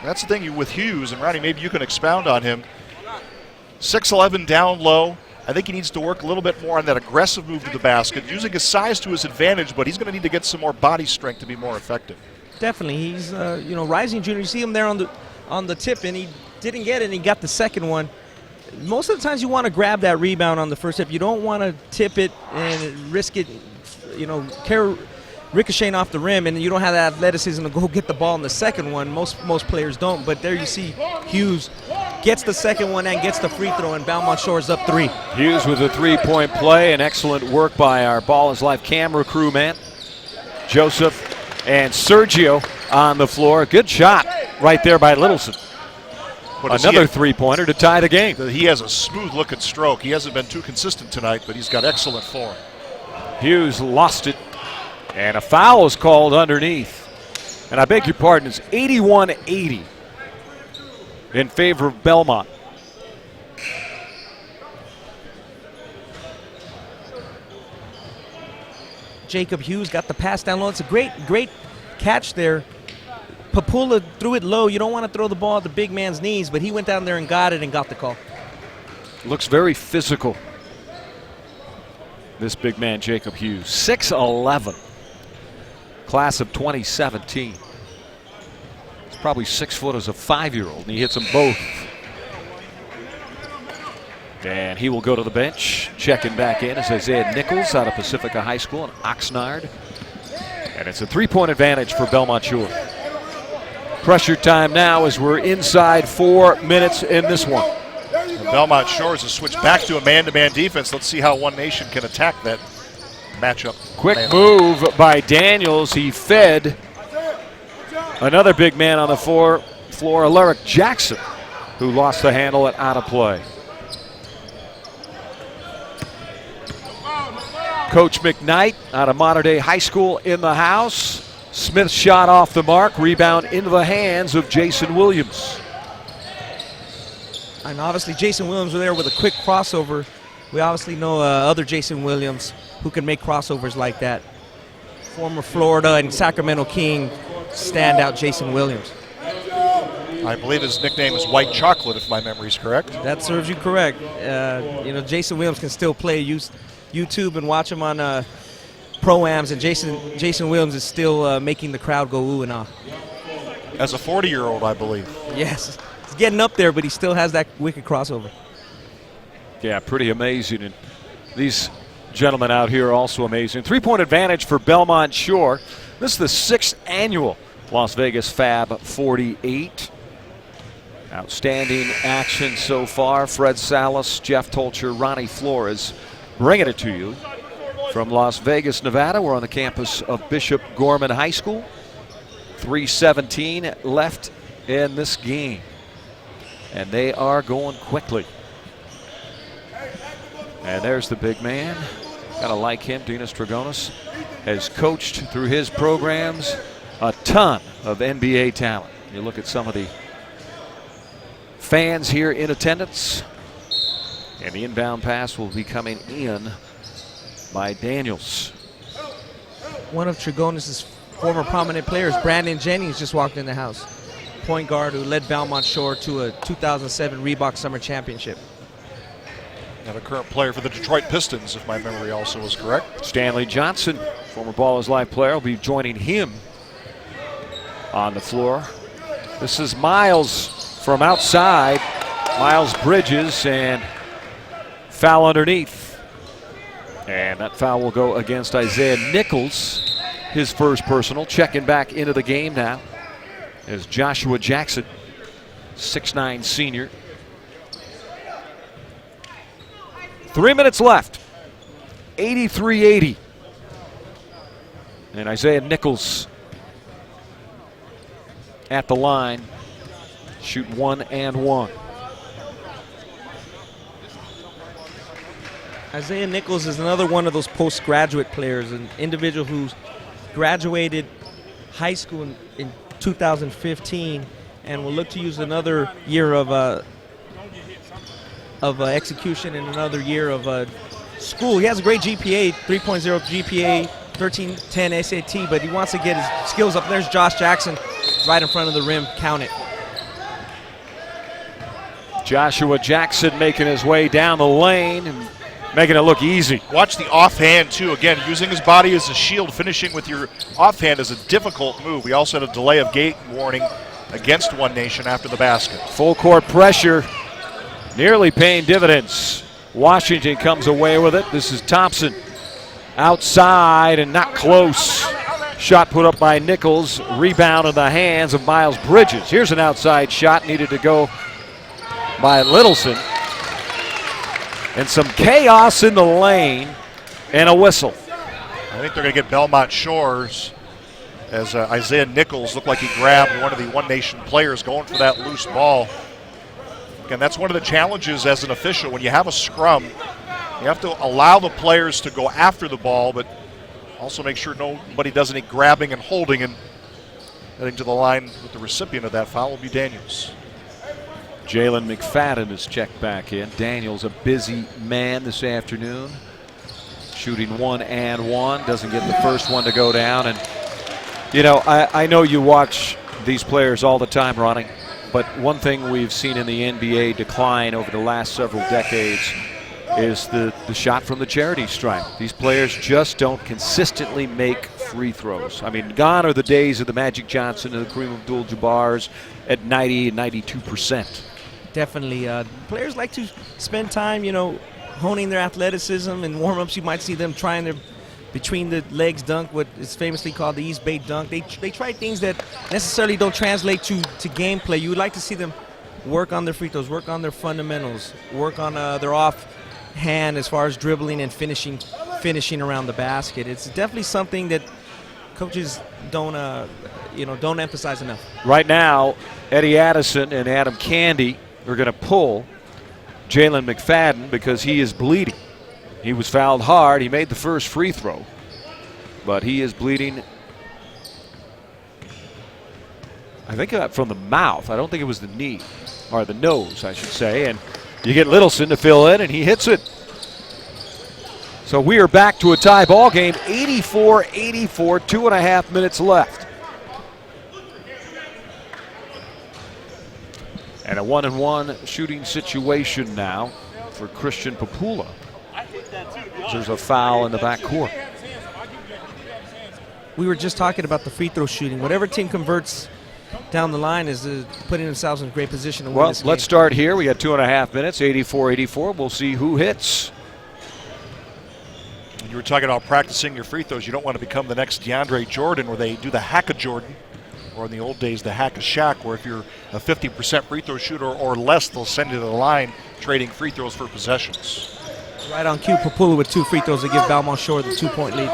That's the thing with Hughes, and Ronnie, maybe you can expound on him. 6'11", down low. I think he needs to work a little bit more on that aggressive move to the basket, using his size to his advantage, but he's going to need to get some more body strength to be more effective. Definitely, he's rising junior. You see him there on the tip, and he didn't get it, and he got the second one. Most of the times you want to grab that rebound on the first tip. You don't want to tip it and risk it, ricocheting off the rim, and you don't have that athleticism to go get the ball in the second one. Most players don't, but there you see Hughes gets the second one and gets the free throw, and Belmont Shore's up 3. Hughes with a 3-point play, and excellent work by our Ballislife camera crew, man. Joseph and Sergio on the floor. Good shot right there by Littleson. Another three-pointer to tie the game. He has a smooth-looking stroke. He hasn't been too consistent tonight, but he's got excellent form. Hughes lost it, and a foul is called underneath. And I beg your pardon, it's 81-80 in favor of Belmont. Jacob Hughes got the pass down low. It's a great catch there. Popoola threw it low. You don't want to throw the ball at the big man's knees, but he went down there and got it and got the call. Looks very physical, this big man, Jacob Hughes. 6'11", class of 2017. He's probably 6 foot as a 5-year-old, and he hits them both. And he will go to the bench. Checking back in is Isaiah Nichols out of Pacifica High School in Oxnard. And it's a 3-point advantage for Belmont Shore. Pressure time now as we're inside 4 minutes in this one. Belmont Shores has switched back to a man-to-man defense. Let's see how One Nation can attack that matchup. Quick move by Daniels. He fed another big man on the floor, Alaric Jackson, who lost the handle and out of play. Coach McKnight out of Modern Day High School in the house. Smith's shot off the mark, rebound into the hands of Jason Williams. And obviously Jason Williams was there with a quick crossover. We obviously know other Jason Williams who can make crossovers like that. Former Florida and Sacramento King standout Jason Williams. I believe his nickname is White Chocolate, if my memory is correct. That serves you correct. Jason Williams can still play YouTube and watch him on Pro-Ams, and Jason Williams is still making the crowd go ooh and ah. As a 40-year-old, I believe. Yes, He's getting up there, but he still has that wicked crossover. Yeah, pretty amazing. And these gentlemen out here are also amazing. 3-point advantage for Belmont Shore. This is the 6th annual Las Vegas Fab 48. Outstanding action so far. Fred Salas, Jeff Tolcher, Ronnie Flores bringing it to you from Las Vegas, Nevada. We're on the campus of Bishop Gorman High School. 3:17 left in this game. And they are going quickly. And there's the big man. Gotta like him. Dinas Dragonis has coached through his programs a ton of NBA talent. You look at some of the fans here in attendance. And the inbound pass will be coming in by Daniels. One of Trigonis' former prominent players, Brandon Jennings, just walked in the house. Point guard who led Belmont Shore to a 2007 Reebok Summer Championship. And a current player for the Detroit Pistons, if my memory also is correct. Stanley Johnson, former Ballislife player, will be joining him on the floor. This is Miles from outside. Miles Bridges, and foul underneath. And that foul will go against Isaiah Nichols, his first personal. Checking back into the game now is Joshua Jackson, 6'9" senior. 3 minutes left. 83-80. And Isaiah Nichols at the line. Shoot 1 and 1. Isaiah Nichols is another one of those postgraduate players, an individual who's graduated high school in 2015 and will look to use another year of execution and another year of school. He has a great GPA, 3.0 GPA, 1310 SAT, but he wants to get his skills up. There's Josh Jackson right in front of the rim. Count it. Joshua Jackson making his way down the lane and making it look easy. Watch the offhand, too. Again, using his body as a shield, finishing with your offhand is a difficult move. We also had a delay of gate warning against One Nation after the basket. Full court pressure, nearly paying dividends. Washington comes away with it. This is Thompson outside and not close. Shot put up by Nichols. Rebound in the hands of Miles Bridges. Here's an outside shot needed to go by Littleson. And some chaos in the lane and a whistle. I think they're going to get Belmont Shores as Isaiah Nichols looked like he grabbed one of the One Nation players going for that loose ball. Again, that's one of the challenges as an official. When you have a scrum, you have to allow the players to go after the ball, but also make sure nobody does any grabbing and holding. And heading to the line with the recipient of that foul will be Daniels. Jalen McFadden is checked back in. Daniels a busy man this afternoon. Shooting 1 and 1. Doesn't get the first one to go down. And, you know, I know you watch these players all the time, Ronnie, but one thing we've seen in the NBA decline over the last several decades is the shot from the charity stripe. These players just don't consistently make free throws. I mean, gone are the days of the Magic Johnson and the Kareem Abdul-Jabbars at 90 and 92%. Definitely. Players like to spend time, you know, honing their athleticism. In warm-ups, you might see them trying their between-the-legs dunk, what is famously called the East Bay dunk. They try things that necessarily don't translate to gameplay. You would like to see them work on their free throws, work on their fundamentals, work on their offhand as far as dribbling and finishing around the basket. It's definitely something that coaches don't emphasize enough. Right now, Eddie Addison and Adam Candy are going to pull Jalen McFadden because he is bleeding. He was fouled hard. He made the first free throw, but he is bleeding, I think, from the mouth. I don't think it was the knee, or the nose, I should say. And you get Littleson to fill in, and he hits it. So we are back to a tie ball game, 84-84, 2.5 minutes left. And a 1-and-1 shooting situation now for Christian Popoola. There's a foul in the backcourt. We were just talking about the free throw shooting. Whatever team converts down the line is putting themselves in a great position to win Well, this game. let's start here. We got 2.5 minutes, 84-84. We'll see who hits. You were talking about practicing your free throws. You don't want to become the next DeAndre Jordan where they do the hack-a-Jordan, or in the old days, the hack-a-shack, where if you're a 50% free throw shooter or less, they'll send you to the line trading free throws for possessions. Right on cue, Popoola with 2 free throws to give Belmont Shore the 2-point lead.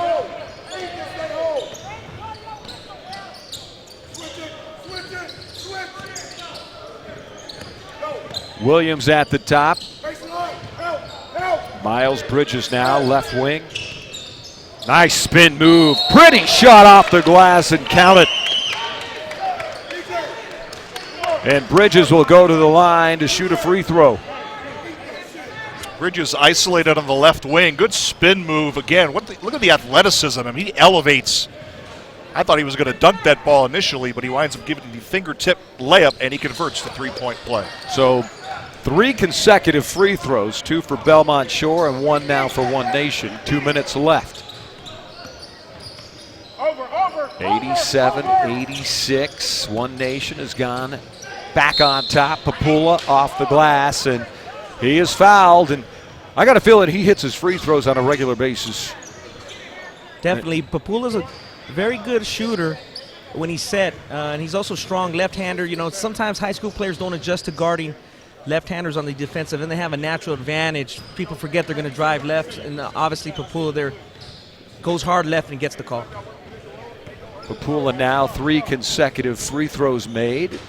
Williams at the top. Miles Bridges now, left wing. Nice spin move. Pretty shot off the glass and count it. And Bridges will go to the line to shoot a free throw. Bridges isolated on the left wing. Good spin move again. Look at the athleticism. I mean, he elevates. I thought he was going to dunk that ball initially, but he winds up giving the fingertip layup, and he converts the three-point play. So 3 consecutive free throws, 2 for Belmont Shore and 1 now for One Nation. 2 minutes left. 87-86. One Nation has gone back on top. Popoola off the glass, and he is fouled. And I got a feeling he hits his free throws on a regular basis. Definitely, Popoola's a very good shooter when he's set, and he's also strong left-hander. You know, sometimes high school players don't adjust to guarding left-handers on the defensive, and they have a natural advantage. People forget they're going to drive left, and obviously Popoola there goes hard left and gets the call. Popoola now 3 consecutive free throws made.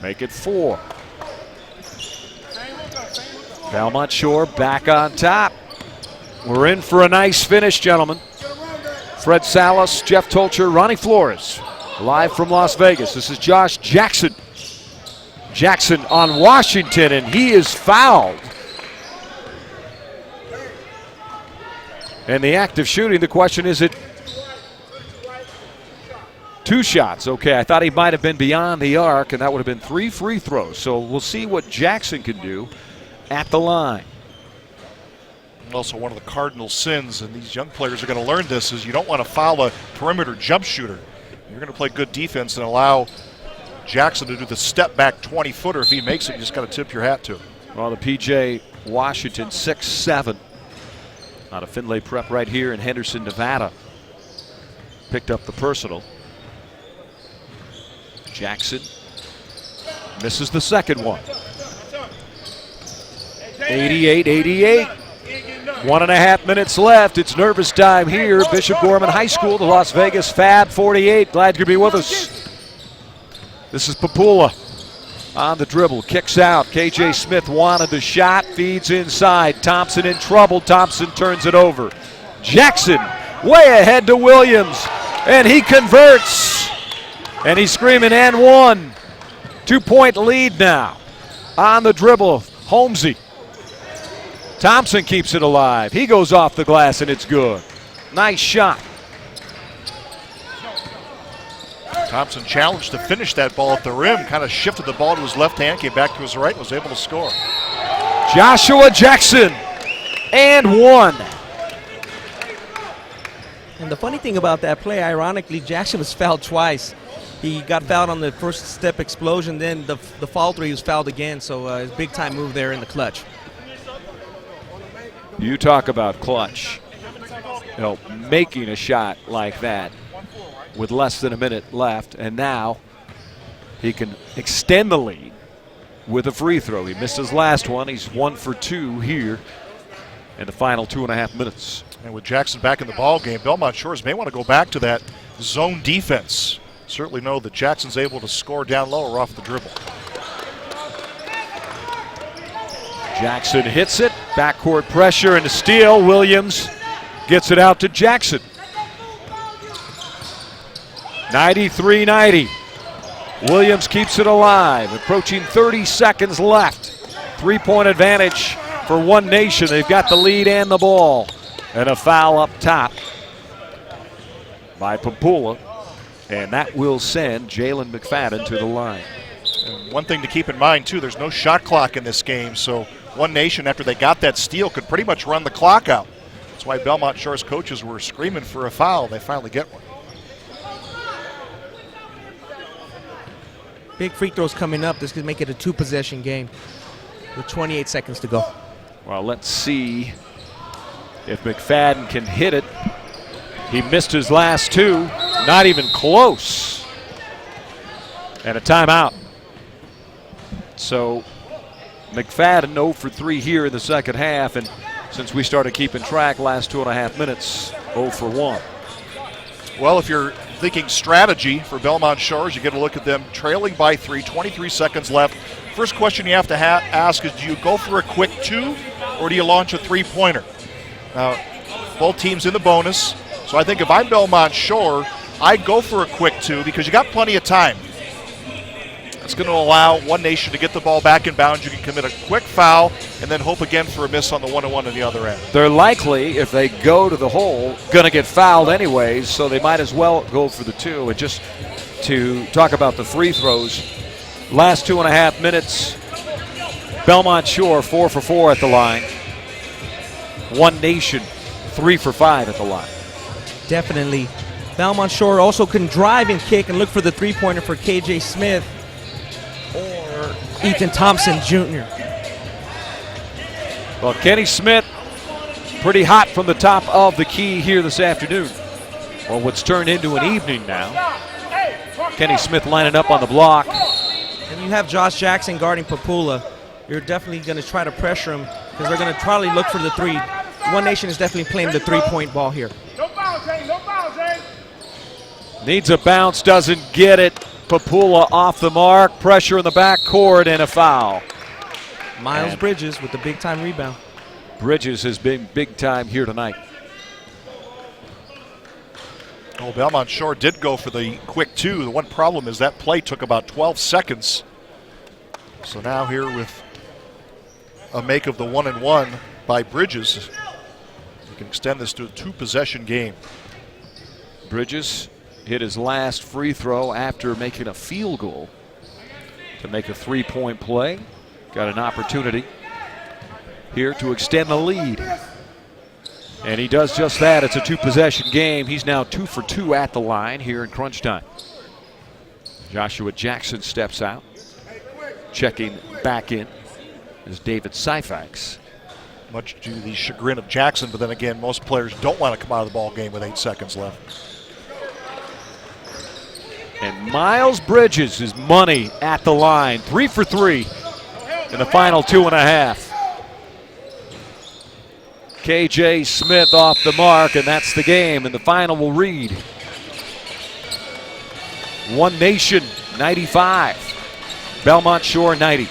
Make it 4. Belmont Shore back on top. We're in for a nice finish, gentlemen. Fred Salas, Jeff Tolcher, Ronnie Flores, live from Las Vegas. This is Josh Jackson. Jackson on Washington, and he is fouled. And the act of shooting, the question is it 2 shots? Okay, I thought he might have been beyond the arc, and that would have been 3 free throws. So we'll see what Jackson can do at the line. Also, one of the cardinal sins, and these young players are going to learn this, is you don't want to foul a perimeter jump shooter. You're going to play good defense and allow Jackson to do the step-back 20-footer. If he makes it, you just got to tip your hat to him. Well, the P.J. Washington 6'7", out of Findlay Prep right here in Henderson, Nevada. Picked up the personal. Jackson misses the second one. 88-88. 1.5 minutes left. It's nervous time here. Bishop Gorman High School, the Las Vegas Fab 48. Glad you could be with us. This is Popoola on the dribble. Kicks out. KJ Smith wanted the shot. Feeds inside. Thompson in trouble. Thompson turns it over. Jackson way ahead to Williams. And he converts. And he's screaming and 1. 2-point lead now. On the dribble. Holmesy. Thompson keeps it alive. He goes off the glass, and it's good. Nice shot. Thompson challenged to finish that ball at the rim, kind of shifted the ball to his left hand, came back to his right, and was able to score. Joshua Jackson, and 1. And the funny thing about that play, ironically, Jackson was fouled twice. He got fouled on the first step explosion, then the foul 3 he was fouled again, so a big-time move there in the clutch. You talk about clutch. You know, making a shot like that with less than a minute left, and now he can extend the lead with a free throw. He missed his last one. He's 1 for 2 here in the final 2.5 minutes. And with Jackson back in the ball game, Belmont Shores may want to go back to that zone defense. Certainly know that Jackson's able to score down low or off the dribble. Jackson hits it. Backcourt pressure and a steal. Williams gets it out to Jackson. 93-90. Williams keeps it alive. Approaching 30 seconds left. 3-point advantage for One Nation. They've got the lead and the ball. And a foul up top by Popoola. And that will send Jalen McFadden to the line. And one thing to keep in mind, too, there's no shot clock in this game, so One Nation, after they got that steal, could pretty much run the clock out. That's why Belmont Shore's coaches were screaming for a foul. They finally get one. Big free throws coming up. This could make it a 2-possession game with 28 seconds to go. Well, let's see if McFadden can hit it. He missed his last 2. Not even close. And a timeout. So McFadden 0 for 3 here in the second half. And since we started keeping track, last 2.5 minutes, 0 for 1. Well, if you're thinking strategy for Belmont Shores, you get a look at them trailing by 3, 23 seconds left. First question you have to ask is, do you go for a quick 2 or do you launch a 3-pointer? Now, both teams in the bonus. So I think if I'm Belmont Shore, I'd go for a quick 2 because you got plenty of time. It's going to allow One Nation to get the ball back in bounds. You can commit a quick foul and then hope again for a miss on the 1-on-1 on the other end. They're likely, if they go to the hole, going to get fouled anyways, so they might as well go for the 2. And just to talk about the free throws, last 2.5 minutes, Belmont Shore 4 for 4 at the line. One Nation 3 for 5 at the line. Definitely. Belmont Shore also can drive and kick and look for the 3-pointer for KJ Smith or Ethan Thompson Jr. Well, Kenny Smith pretty hot from the top of the key here this afternoon. Well, what's turned into an evening now. Kenny Smith lining up on the block. And you have Josh Jackson guarding Popoola. You're definitely going to try to pressure him because they're going to probably look for the 3. One Nation is definitely playing the 3-point ball here. No foul, Jay. No foul, Jay. Needs a bounce, doesn't get it. Popoola off the mark, pressure in the backcourt, and a foul. Miles And Bridges with the big-time rebound. Bridges has been big time here tonight. Well, Belmont Shore did go for the quick 2. The one problem is that play took about 12 seconds. So now here with a make of the 1-and-1 by Bridges, you can extend this to a 2-possession game. Bridges hit his last free throw after making a field goal to make a 3-point play. Got an opportunity here to extend the lead. And he does just that. It's a 2-possession game. He's now 2 for 2 at the line here in crunch time. Joshua Jackson steps out. Checking back in is David Syfax. Much to the chagrin of Jackson, but then again, most players don't want to come out of the ball game with 8 seconds left. And Miles Bridges is money at the line. 3 for 3 in the final 2.5. KJ Smith off the mark, and that's the game. And the final will read One Nation 95, Belmont Shore 90.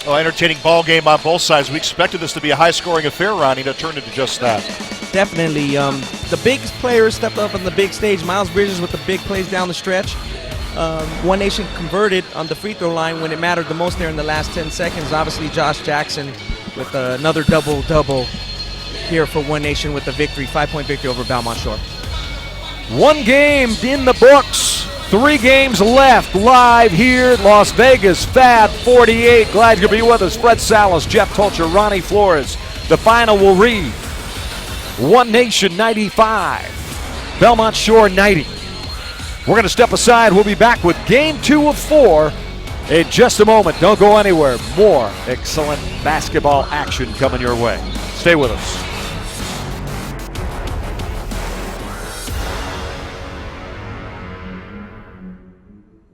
Oh, entertaining ball game on both sides. We expected this to be a high-scoring affair, Ronnie, to turn into just that. Definitely. The big players stepped up on the big stage. Miles Bridges with the big plays down the stretch. One Nation converted on the free throw line when it mattered the most there in the last 10 seconds. Obviously, Josh Jackson with another double-double here for One Nation with the victory, 5-point victory over Belmont Shore. One game in the books. 3 games left live here at Las Vegas. Fab 48. Glad you could be with us. Fred Salas, Jeff Tolcher, Ronnie Flores. The final will read One Nation 95, Belmont Shore 90. We're going to step aside. We'll be back with game 2 of 4 in just a moment. Don't go anywhere. More excellent basketball action coming your way. Stay with us.